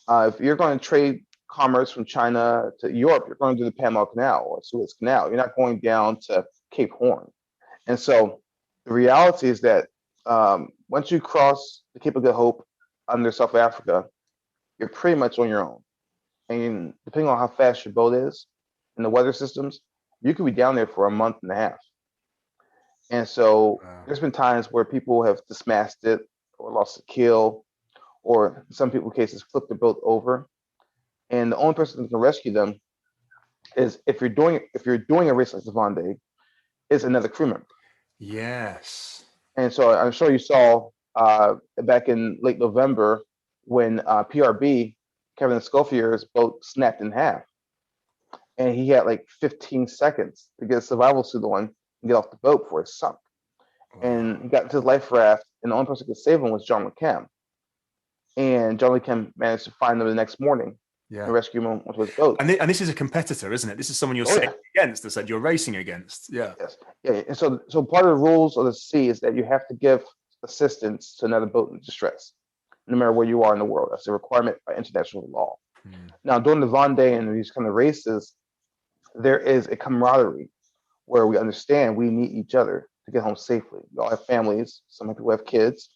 If you're going to trade commerce from China to Europe, you're going to do the Panama Canal or Suez Canal. You're not going down to Cape Horn. And so the reality is that once you cross the Cape of Good Hope under South Africa, you're pretty much on your own. And depending on how fast your boat is and the weather systems, you could be down there for a month and a half. And so there's been times where people have dismasted or lost a keel, or in some people's cases flipped the boat over. And the only person that can rescue them is, if you're doing a race like the Vendée, is another crew member. Yes. And so I'm sure you saw back in late November when PRB, Kevin Scofier's boat snapped in half. And he had like 15 seconds to get a survival suit on and get off the boat before it sunk. Wow. And he got into his life raft and the only person who could save him was John LeCam. And John LeCam managed to find them the next morning and rescue him onto his boat. And this is a competitor, isn't it? This is someone you're sailing against, that you're racing against. Yeah. Yes. Yeah. And so part of the rules of the sea is that you have to give assistance to another boat in distress, no matter where you are in the world. That's a requirement by international law. Now, during the Vendée and these kind of races, there is a camaraderie where we understand we need each other to get home safely. We all have families. Some people have kids.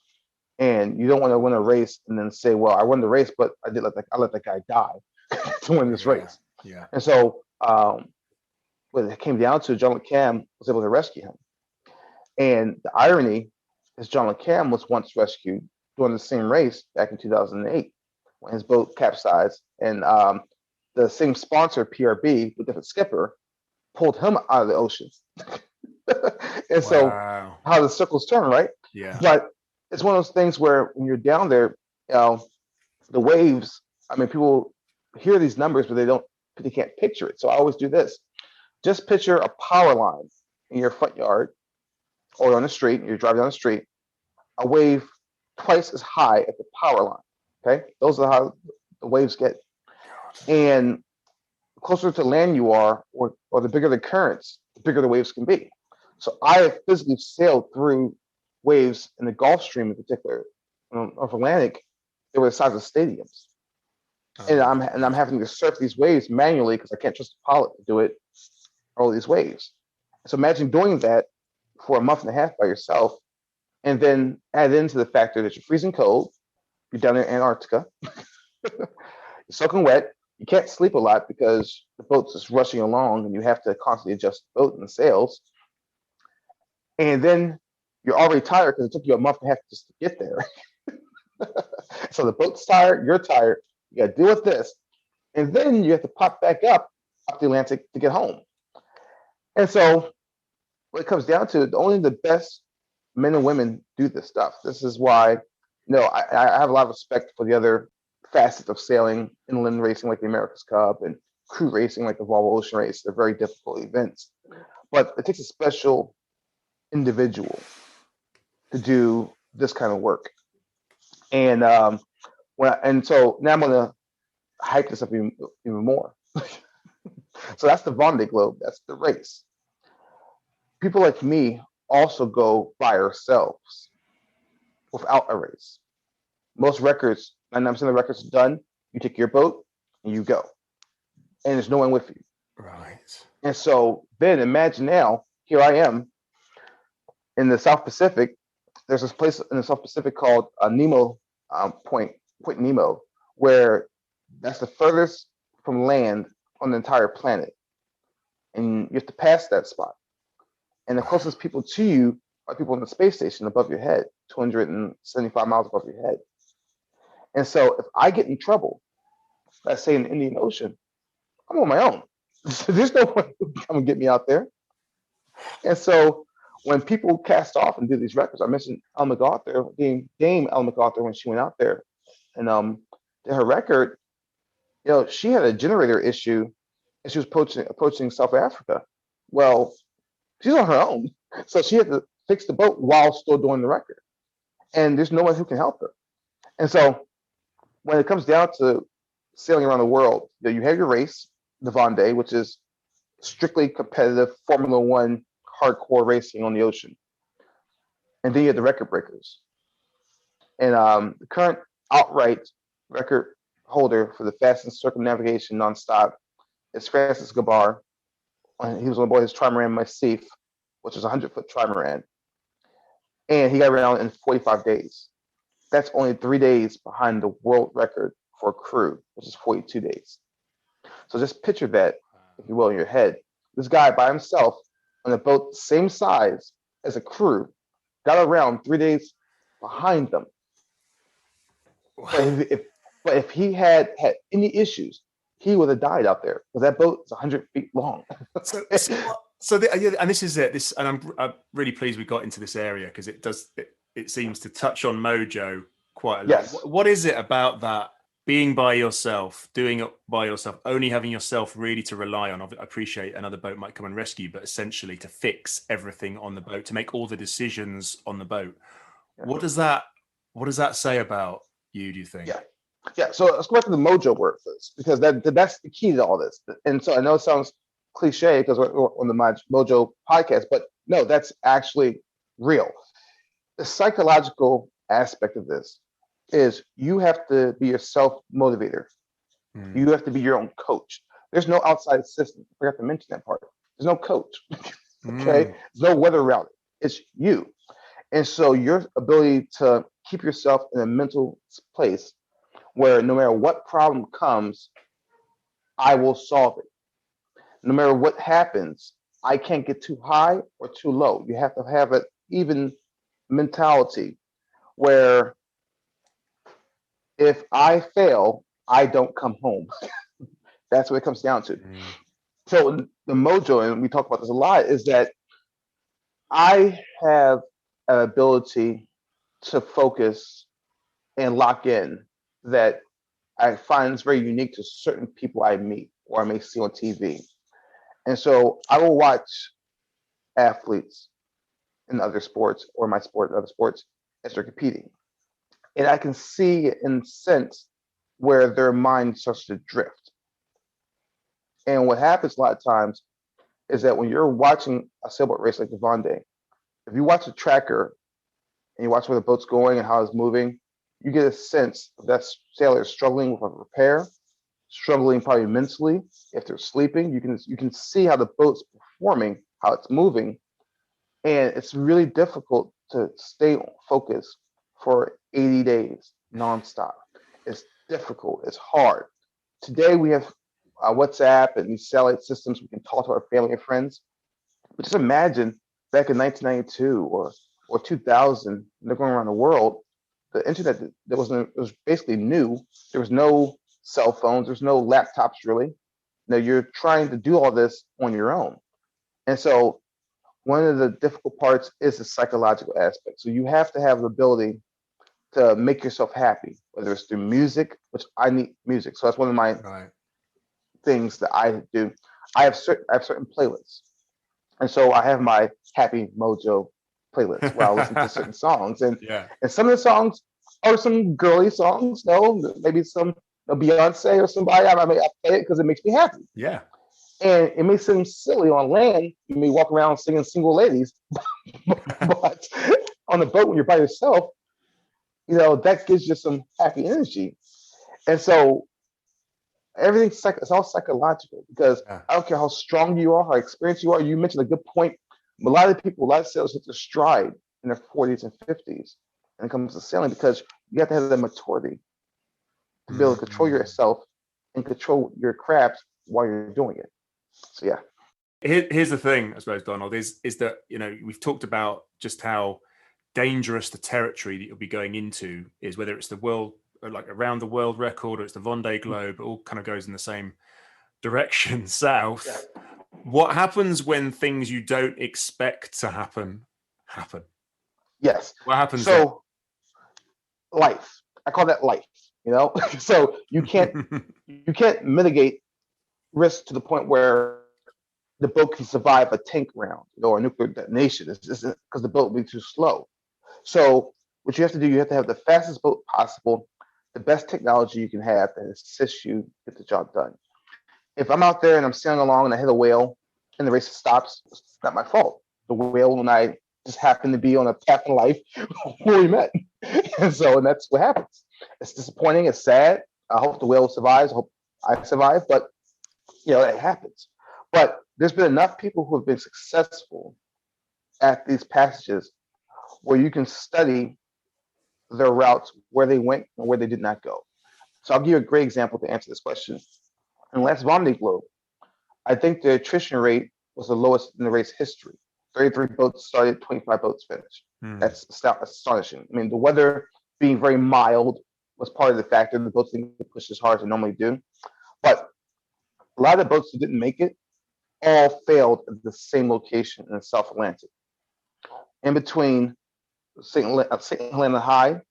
And you don't want to win a race and then say, well, I won the race, but I let that guy die to win this race. Yeah. And so when it came down to, John LeCam was able to rescue him. And the irony is John LeCam was once rescued during the same race back in 2008 when his boat capsized. And the same sponsor, PRB, with different skipper, pulled him out of the ocean. And so how the circles turn, right? Yeah. But it's one of those things where when you're down there, the waves, I mean, people hear these numbers, but they can't picture it. So I always do this. Just picture a power line in your front yard or on the street, you're driving down the street, a wave twice as high as the power line. Okay. Those are how the waves get. And the closer to land you are, or the bigger the currents, the bigger the waves can be. So I have physically sailed through waves in the Gulf Stream in particular, of Atlantic. They were the size of stadiums. And I'm having to surf these waves manually because I can't trust the pilot to do it, all these waves. So imagine doing that for a month and a half by yourself, and then add into the factor that you're freezing cold, you're down in Antarctica, you're soaking wet, you can't sleep a lot because the boat's just rushing along and you have to constantly adjust the boat and the sails. And then you're already tired because it took you a month and a half just to get there. So the boat's tired, you're tired, you got to deal with this. And then you have to pop back up the Atlantic to get home. And so what it comes down to, only the best men and women do this stuff. This is why, I have a lot of respect for the other facets of sailing, inland racing like the America's Cup and crew racing like the Volvo Ocean Race. They're very difficult events. But it takes a special individual to do this kind of work. And so now I'm going to hype this up even more. So that's the Vendée Globe. That's the race. People like me also go by ourselves without a race. Most records, 99% of the records done, you take your boat and you go. And there's no one with you. Right. And so then imagine now, here I am in the South Pacific. There's this place in the South Pacific called Nemo Point Nemo, where that's the furthest from land on the entire planet. And you have to pass that spot. And the closest people to you are people in the space station above your head, 275 miles above your head. And so if I get in trouble, let's say in the Indian Ocean, I'm on my own. There's no one who can come and get me out there. And so when people cast off and do these records, I mentioned Elle MacArthur, Dame Elle MacArthur, when she went out there, and her record, she had a generator issue, and she was approaching South Africa. Well, she's on her own, so she had to fix the boat while still doing the record, and there's no one who can help her. And so when it comes down to sailing around the world, you have your race, the Vendée, which is strictly competitive Formula One hardcore racing on the ocean. And then you have the record breakers. And the current outright record holder for the fastest circumnavigation nonstop is Francis Gabar. He was on board his trimaran Massif, which is a 100-foot trimaran. And he got around in 45 days. That's only 3 days behind the world record for a crew, which is 42 days. So just picture that, if you will, in your head. This guy by himself on a boat the same size as a crew got around 3 days behind them. But if he had any issues, he would have died out there because that boat is 100 feet long. And this is it. And I'm really pleased we got into this area because it seems to touch on Mojo quite a lot. Yes. What is it about that? Being by yourself, doing it by yourself, only having yourself really to rely on. I appreciate another boat might come and rescue, but essentially to fix everything on the boat, to make all the decisions on the boat. Yeah. What does that say about you, do you think? Yeah. Yeah. So let's go back to the Mojo word first, because that's the key to all this. And so I know it sounds cliche because we're on the Mojo podcast, but no, that's actually real. The psychological aspect of this is you have to be your self motivator. You have to be your own coach. There's no outside system. I forgot to mention that part. There's no coach. Okay. There's no weather around it. It's you. And so your ability to keep yourself in a mental place where no matter what problem comes, I will solve it. No matter what happens, I can't get too high or too low. You have to have an even mentality where if I fail, I don't come home. That's what it comes down to. So the Mojo, and we talk about this a lot, is that I have an ability to focus and lock in that I find is very unique to certain people I meet or I may see on TV. And so I will watch athletes in other sports or my sport and other sports as they're competing. And I can see and sense where their mind starts to drift. And what happens a lot of times is that when you're watching a sailboat race like the Vendée, if you watch a tracker and you watch where the boat's going and how it's moving, you get a sense that sailor is struggling with a repair, struggling probably mentally. If they're sleeping, you can see how the boat's performing, how it's moving, and it's really difficult to stay focused for 80 days nonstop. It's difficult. It's hard. Today we have WhatsApp and these satellite systems. We can talk to our family and friends. But just imagine back in 1992 or 2000, they're going around the world. The internet that was basically new. There was no cell phones. There's no laptops really. Now you're trying to do all this on your own, and so one of the difficult parts is the psychological aspect. So you have to have the ability to make yourself happy, whether it's through music, which I need music. So that's one of my things that I do. I have certain playlists, and so I have my Happy Mojo playlist where I listen to certain songs, and some of the songs are some girly songs. No, maybe some Beyonce or somebody. I play it because it makes me happy. Yeah. And it may seem silly on land. You may walk around singing single ladies, but on the boat when you're by yourself, that gives you some happy energy. And so everything's it's all psychological because I don't care how strong you are, how experienced you are. You mentioned a good point. A lot of sailors hit their stride in their 40s and 50s when it comes to sailing because you have to have the maturity to be able to control yourself and control your craft while you're doing it. So yeah. Here's the thing, I suppose, Donald, is that we've talked about just how dangerous the territory that you'll be going into is, whether it's the world, or like around the world record, or it's the Vendée Globe. It all kind of goes in the same direction, south. Yeah. What happens when things you don't expect to happen? Yes. What happens? So life. I call that life. So you can't mitigate risk to the point where the boat can survive a tank round or a nuclear detonation. It's just because the boat will be too slow. So what you have to do, you have to have the fastest boat possible, the best technology you can have that assists you get the job done. If I'm out there and I'm sailing along and I hit a whale and the race stops, it's not my fault. The whale and I just happen to be on a path in life where we met. And that's what happens. It's disappointing. It's sad. I hope the whale survives. I hope I survive. But, it happens. But there's been enough people who have been successful at these passages where you can study their routes, where they went and where they did not go. So I'll give you a great example to answer this question. In the last Vendée Globe, I think the attrition rate was the lowest in the race history. 33 boats started, 25 boats finished. That's astonishing. I mean, the weather being very mild was part of the factor. The boats didn't push as hard as they normally do. But a lot of the boats that didn't make it all failed at the same location in the South Atlantic. In between St. Helena High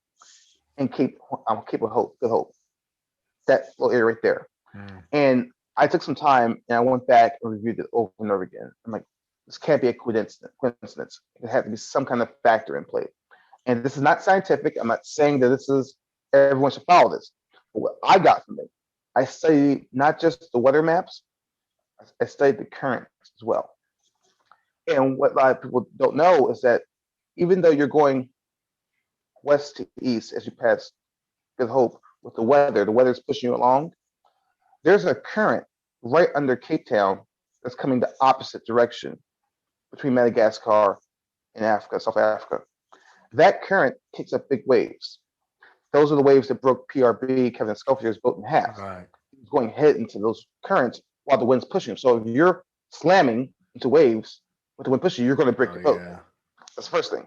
and Cape of Hope, Good Hope. That little area right there. And I took some time and I went back and reviewed it over and over again. I'm like, this can't be a coincidence. It had to be some kind of factor in play. And this is not scientific. I'm not saying that this is everyone should follow this. But what I got from it, I studied not just the weather maps, I studied the currents as well. And what a lot of people don't know is that even though you're going west to east as you pass Good Hope with the weather's pushing you along. There's a current right under Cape Town that's coming the opposite direction between Madagascar and Africa, South Africa. That current kicks up big waves. Those are the waves that broke PRB, Kevin Schofier's boat, in half. Right. He's going head into those currents while the wind's pushing him. So if you're slamming into waves with the wind pushing you, you're going to break your boat. Yeah. That's the first thing.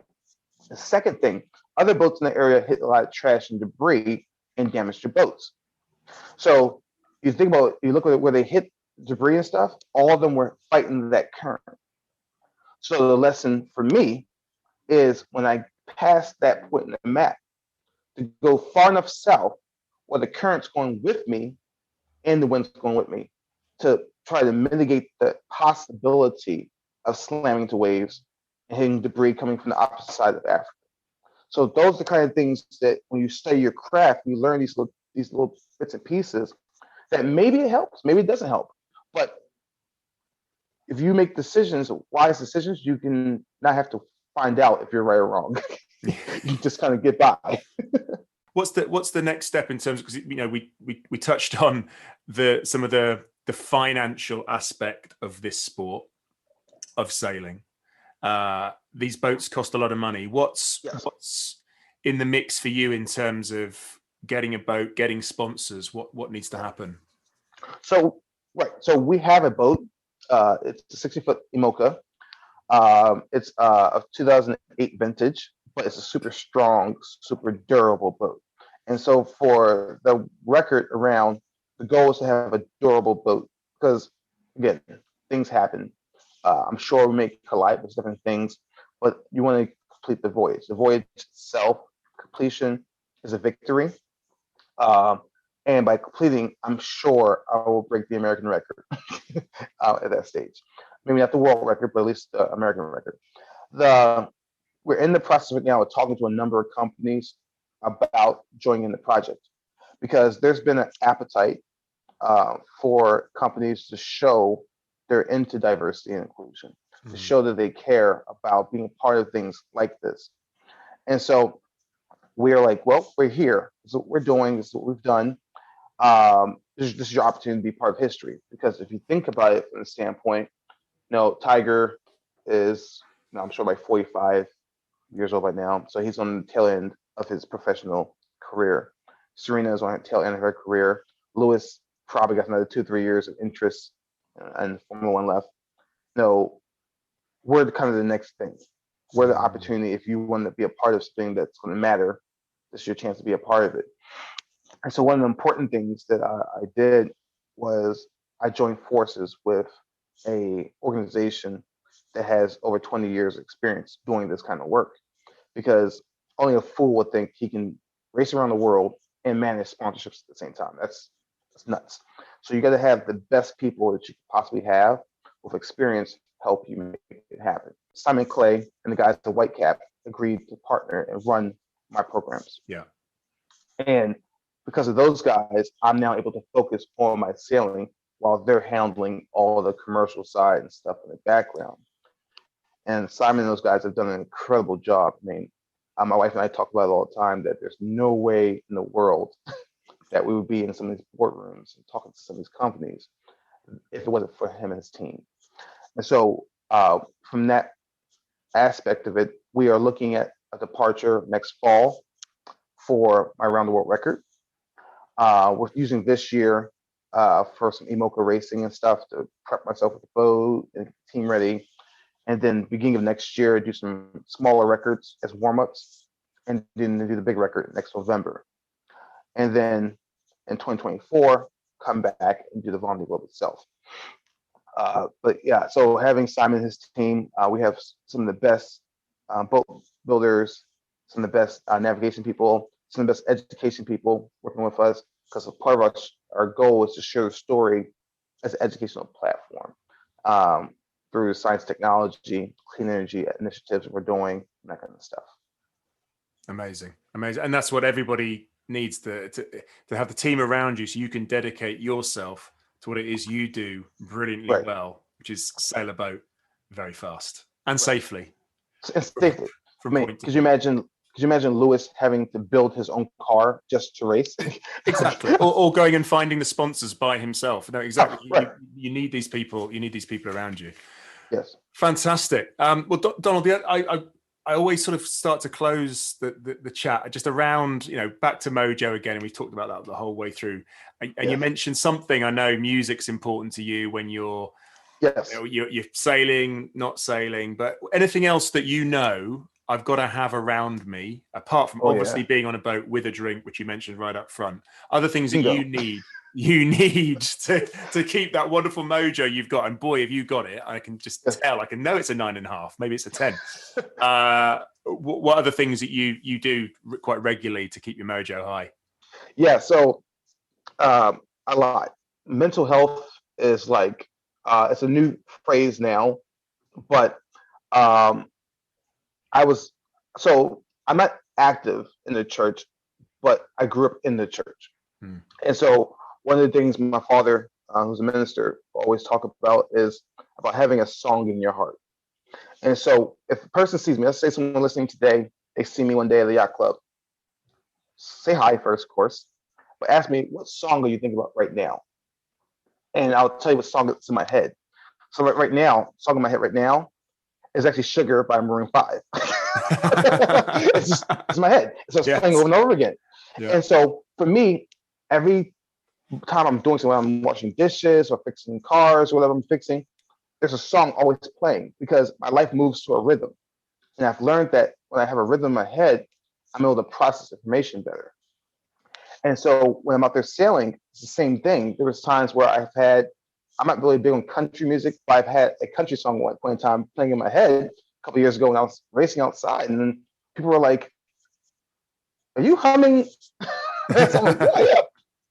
The second thing, other boats in the area hit a lot of trash and debris and damaged your boats. So you think about it, you look at where they hit debris and stuff, all of them were fighting that current. So the lesson for me is when I pass that point in the map, to go far enough south where the current's going with me and the wind's going with me to try to mitigate the possibility of slamming into waves and hitting debris coming from the opposite side of Africa. So those are the kind of things that when you study your craft, you learn these little bits and pieces that maybe it helps, maybe it doesn't help. But if you make decisions, wise decisions, you can not have to find out if you're right or wrong. You just kind of get by. What's the next step in terms, because we touched on some of the financial aspect of this sport of sailing. These boats cost a lot of money. What's in the mix for you in terms of getting a boat, getting sponsors? What needs to happen? So we have a boat. It's a 60-foot IMOCA. It's a 2008 vintage, but it's a super strong, super durable boat. And so for the record around, the goal is to have a durable boat because, again, things happen. I'm sure we may collide with different things, but you want to complete the voyage. The voyage itself, completion is a victory. And by completing, I'm sure I will break the American record at that stage. Maybe not the world record, but at least the American record. We're in the process right now of talking to a number of companies about joining the project because there's been an appetite for companies to show they're into diversity and inclusion, to show that they care about being a part of things like this. And so we're like, well, we're here. This is what we're doing. This is what we've done. This is your opportunity to be part of history. Because if you think about it from the standpoint, Tiger is, I'm sure, like 45 years old right now. So he's on the tail end of his professional career. Serena is on the tail end of her career. Lewis probably got another 2-3 years of interest and Formula One left. We're kind of the next thing. We're the opportunity. If you want to be a part of something that's going to matter, this is your chance to be a part of it. And so one of the important things that I did was I joined forces with a organization that has over 20 years of experience doing this kind of work, because only a fool would think he can race around the world and manage sponsorships at the same time. That's nuts. So you got to have the best people that you could possibly have with experience help you make it happen. Simon Clay and the guys at Whitecap agreed to partner and run my programs. Yeah. And because of those guys, I'm now able to focus on my sailing while they're handling all the commercial side and stuff in the background. And Simon and those guys have done an incredible job. I mean, my wife and I talk about it all the time that there's no way in the world that we would be in some of these boardrooms and talking to some of these companies if it wasn't for him and his team. And so from that aspect of it, we are looking at a departure next fall for my Around the World record. We're using this year for some IMOCA racing and stuff to prep myself with the boat and get the team ready. And then beginning of next year, do some smaller records as warm-ups, and then do the big record next November. And then in 2024, come back and do the Vendée Globe itself. But yeah, so having Simon and his team, we have some of the best boat builders, some of the best navigation people, some of the best education people working with us, because part of our goal is to share the story as an educational platform through science, technology, clean energy initiatives we're doing, and that kind of stuff. Amazing. And that's what everybody needs to have the team around you, so you can dedicate yourself to what it is you do brilliantly Right. well, which is sail a boat very fast and Right. safely And safely. from I mean, point to could you point. imagine? Could you imagine Lewis having to build his own car just to race? Exactly. Or going and finding the sponsors by himself. No, exactly. Right. You need these people. You need these people around you. Yes. Fantastic. Well, Donald, I always sort of start to close the chat just around, back to Mojo again, and we've talked about that the whole way through. And Yes. you mentioned something. I know music's important to you when you're Yes. you're sailing, not sailing, but anything else that I've got to have around me, apart from obviously being on a boat with a drink, which you mentioned right up front. Other things that Bingo. you need to keep that wonderful mojo you've got. And boy, have you got it. I can just tell. I can know it's a 9.5. Maybe it's a 10. What other things that you do quite regularly to keep your mojo high? Yeah. So a lot. Mental health is like it's a new phrase now, but I'm not active in the church, but I grew up in the church. And so one of the things my father, who's a minister, always talk about is about having a song in your heart. And so if a person sees me, let's say someone listening today, they see me one day at the yacht club, say hi first, of course, but ask me, what song are you thinking about right now? And I'll tell you what song is in my head. So right now, song in my head right now is actually Sugar by Maroon 5. It's in my head. So it's playing over and over again. Yeah. And so for me, every time I'm doing something, I'm washing dishes or fixing cars or whatever I'm fixing, there's a song always playing because my life moves to a rhythm. And I've learned that when I have a rhythm in my head, I'm able to process information better. And so when I'm out there sailing, it's the same thing. There was times where I'm not really big on country music, but I've had a country song at one point in time playing in my head a couple of years ago when I was racing outside. And then people were like, are you humming? So I'm like, yeah.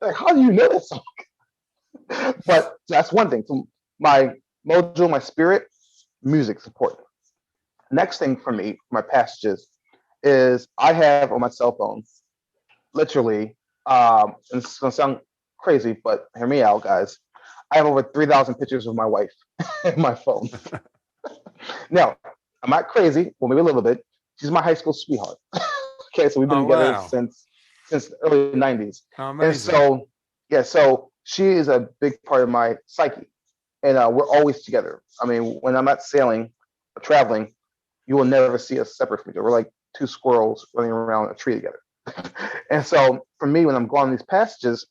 Like, how do you know that song? But that's one thing. So my mojo, my spirit, music support. Next thing for me, my passages, is I have on my cell phone, literally, and it's gonna sound crazy, but hear me out, guys. I have over 3,000 pictures of my wife in my phone. Now, I'm not crazy, well, maybe a little bit. She's my high school sweetheart. Okay, so we've been together since the early 90s. And so she is a big part of my psyche. And we're always together. I mean, when I'm not sailing or traveling, you will never see us separate from each other. We're like two squirrels running around a tree together. And so for me, when I'm going on these passages,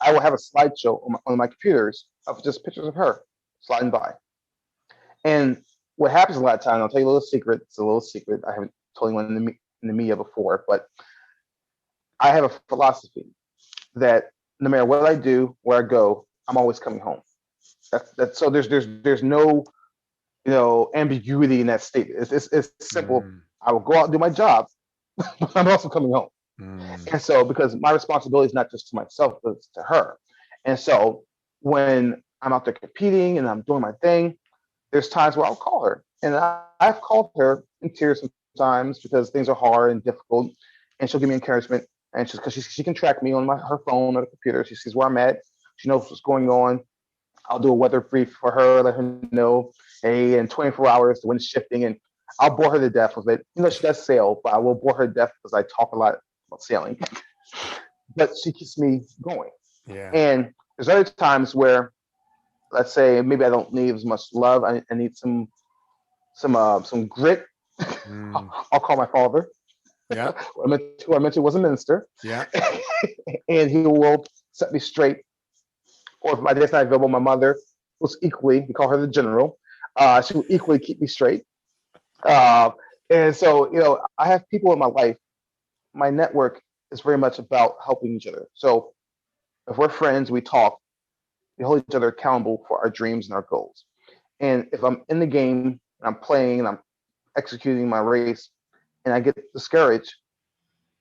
I will have a slideshow on my computers of just pictures of her sliding by. And what happens a lot of times, I'll tell you a little secret. It's a little secret. I haven't told anyone in the media before, but I have a philosophy that no matter what I do, where I go, I'm always coming home. So there's no ambiguity in that statement. It's simple. I will go out and do my job, but I'm also coming home. And so because my responsibility is not just to myself, but it's to her. And so when I'm out there competing and I'm doing my thing, there's times where I'll call her. And I've called her in tears sometimes because things are hard and difficult. And she'll give me encouragement. And because she can track me on her phone or the computer. She sees where I'm at. She knows what's going on. I'll do a weather brief for her, let her know, hey, in 24 hours, the wind's shifting. And I'll bore her to death with it. She does sail, but I will bore her to death because I talk a lot about sailing. But she keeps me going. Yeah. And there's other times where, let's say, maybe I don't need as much love. I need some grit. I'll call my father. Yeah. Who I mentioned was a minister. Yeah. And he will set me straight. Or if my dad's not available, my mother was equally, we call her the general. She will equally keep me straight. And so, I have people in my life. My network is very much about helping each other. So if we're friends, we talk, we hold each other accountable for our dreams and our goals. And if I'm in the game and I'm playing and I'm executing my race and I get discouraged,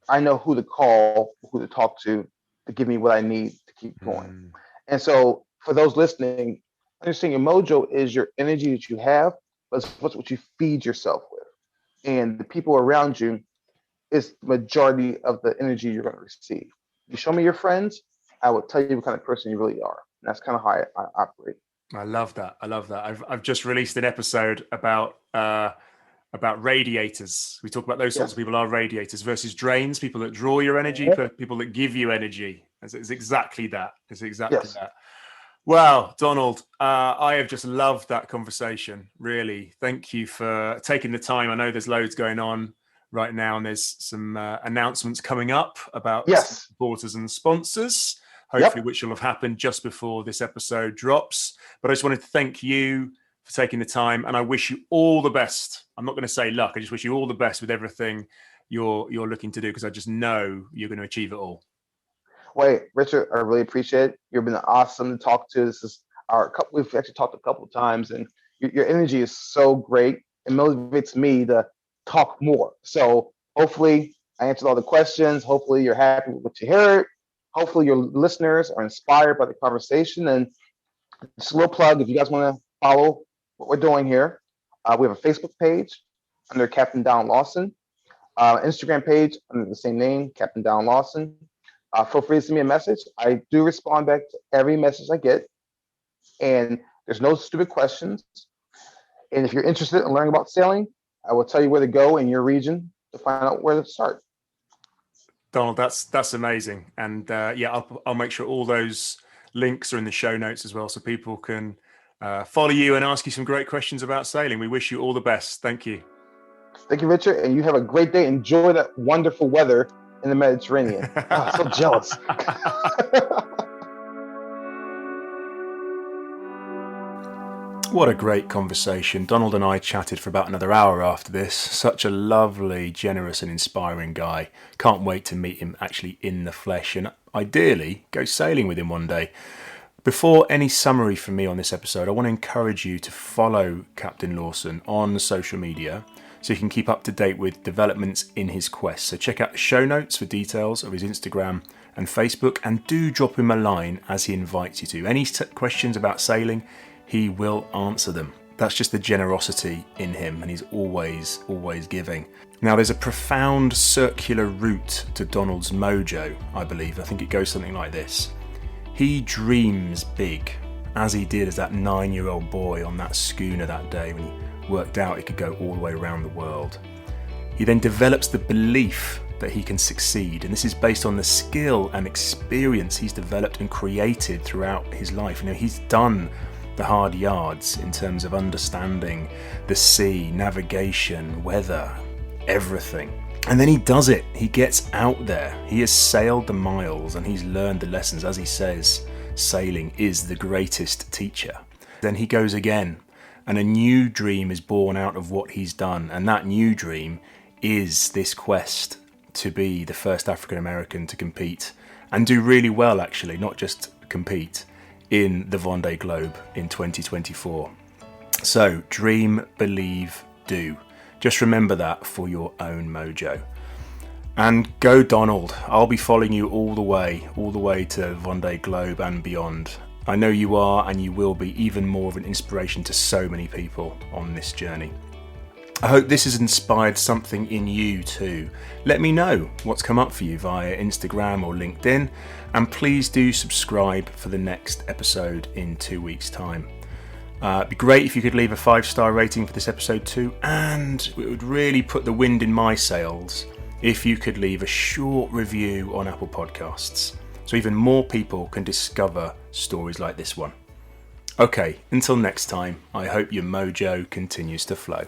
I know who to call, who to talk to give me what I need to keep going. And so for those listening, understand your mojo is your energy that you have, but it's what you feed yourself with. And the people around you is the majority of the energy you're going to receive. You show me your friends, I will tell you what kind of person you really are. And that's kind of how I operate. I love that. I've just released an episode about radiators. We talk about those sorts of people are radiators versus drains, people that draw your energy, people that give you energy. It's exactly that. It's exactly that. Wow, Donald, I have just loved that conversation. Really, thank you for taking the time. I know there's loads going on right now, and there's some announcements coming up about supporters and sponsors, hopefully which will have happened just before this episode drops. But I just wanted to thank you for taking the time, and I wish you all the best. I'm not going to say luck. I just wish you all the best with everything you're looking to do, because I just know you're going to achieve it all. Wait, Richard, I really appreciate it. You've been awesome to talk to. This is we've actually talked a couple of times, and your energy is so great. It motivates me to talk more. So hopefully I answered all the questions. Hopefully you're happy with what you heard. Hopefully your listeners are inspired by the conversation. And just a little plug, if you guys want to follow what we're doing here, we have a Facebook page under Captain Donald Lawson, Instagram page under the same name, Captain Donald Lawson. Feel free to send me a message. I do respond back to every message I get, and there's no stupid questions. And if you're interested in learning about sailing, I will tell you where to go in your region to find out where to start. Donald, that's amazing. And I'll make sure all those links are in the show notes as well, so people can follow you and ask you some great questions about sailing. We wish you all the best. Thank you. Thank you, Richard. And you have a great day. Enjoy that wonderful weather in the Mediterranean. Oh, so jealous. What a great conversation. Donald and I chatted for about another hour after this. Such a lovely, generous and inspiring guy. Can't wait to meet him actually in the flesh and ideally go sailing with him one day. Before any summary from me on this episode, I want to encourage you to follow Captain Lawson on social media so you can keep up to date with developments in his quest. So check out the show notes for details of his Instagram and Facebook, and do drop him a line as he invites you to. Any questions about sailing, he will answer them. That's just the generosity in him, and he's always giving. Now, there's a profound circular route to Donald's Mojo, I believe. I think it goes something like this. He dreams big, as he did as that 9-year-old boy on that schooner that day when he worked out he could go all the way around the world. He then develops the belief that he can succeed, and this is based on the skill and experience he's developed and created throughout his life. You know, he's done the hard yards in terms of understanding the sea, navigation, weather, everything. And then he does it. He gets out there. He has sailed the miles and he's learned the lessons. As he says, sailing is the greatest teacher. Then he goes again, and a new dream is born out of what he's done. And that new dream is this quest to be the first African American to compete and do really well, actually, not just compete, in the Vendée Globe in 2024. So dream, believe, do. Just remember that for your own mojo. And go Donald. I'll be following you all the way to Vendée Globe and beyond. I know you are, and you will be even more of an inspiration to so many people on this journey. I hope this has inspired something in you too. Let me know what's come up for you via Instagram or LinkedIn, and please do subscribe for the next episode in 2 weeks' time. It'd be great if you could leave a 5-star rating for this episode too, and it would really put the wind in my sails if you could leave a short review on Apple Podcasts, so even more people can discover stories like this one. Okay, until next time, I hope your mojo continues to flow.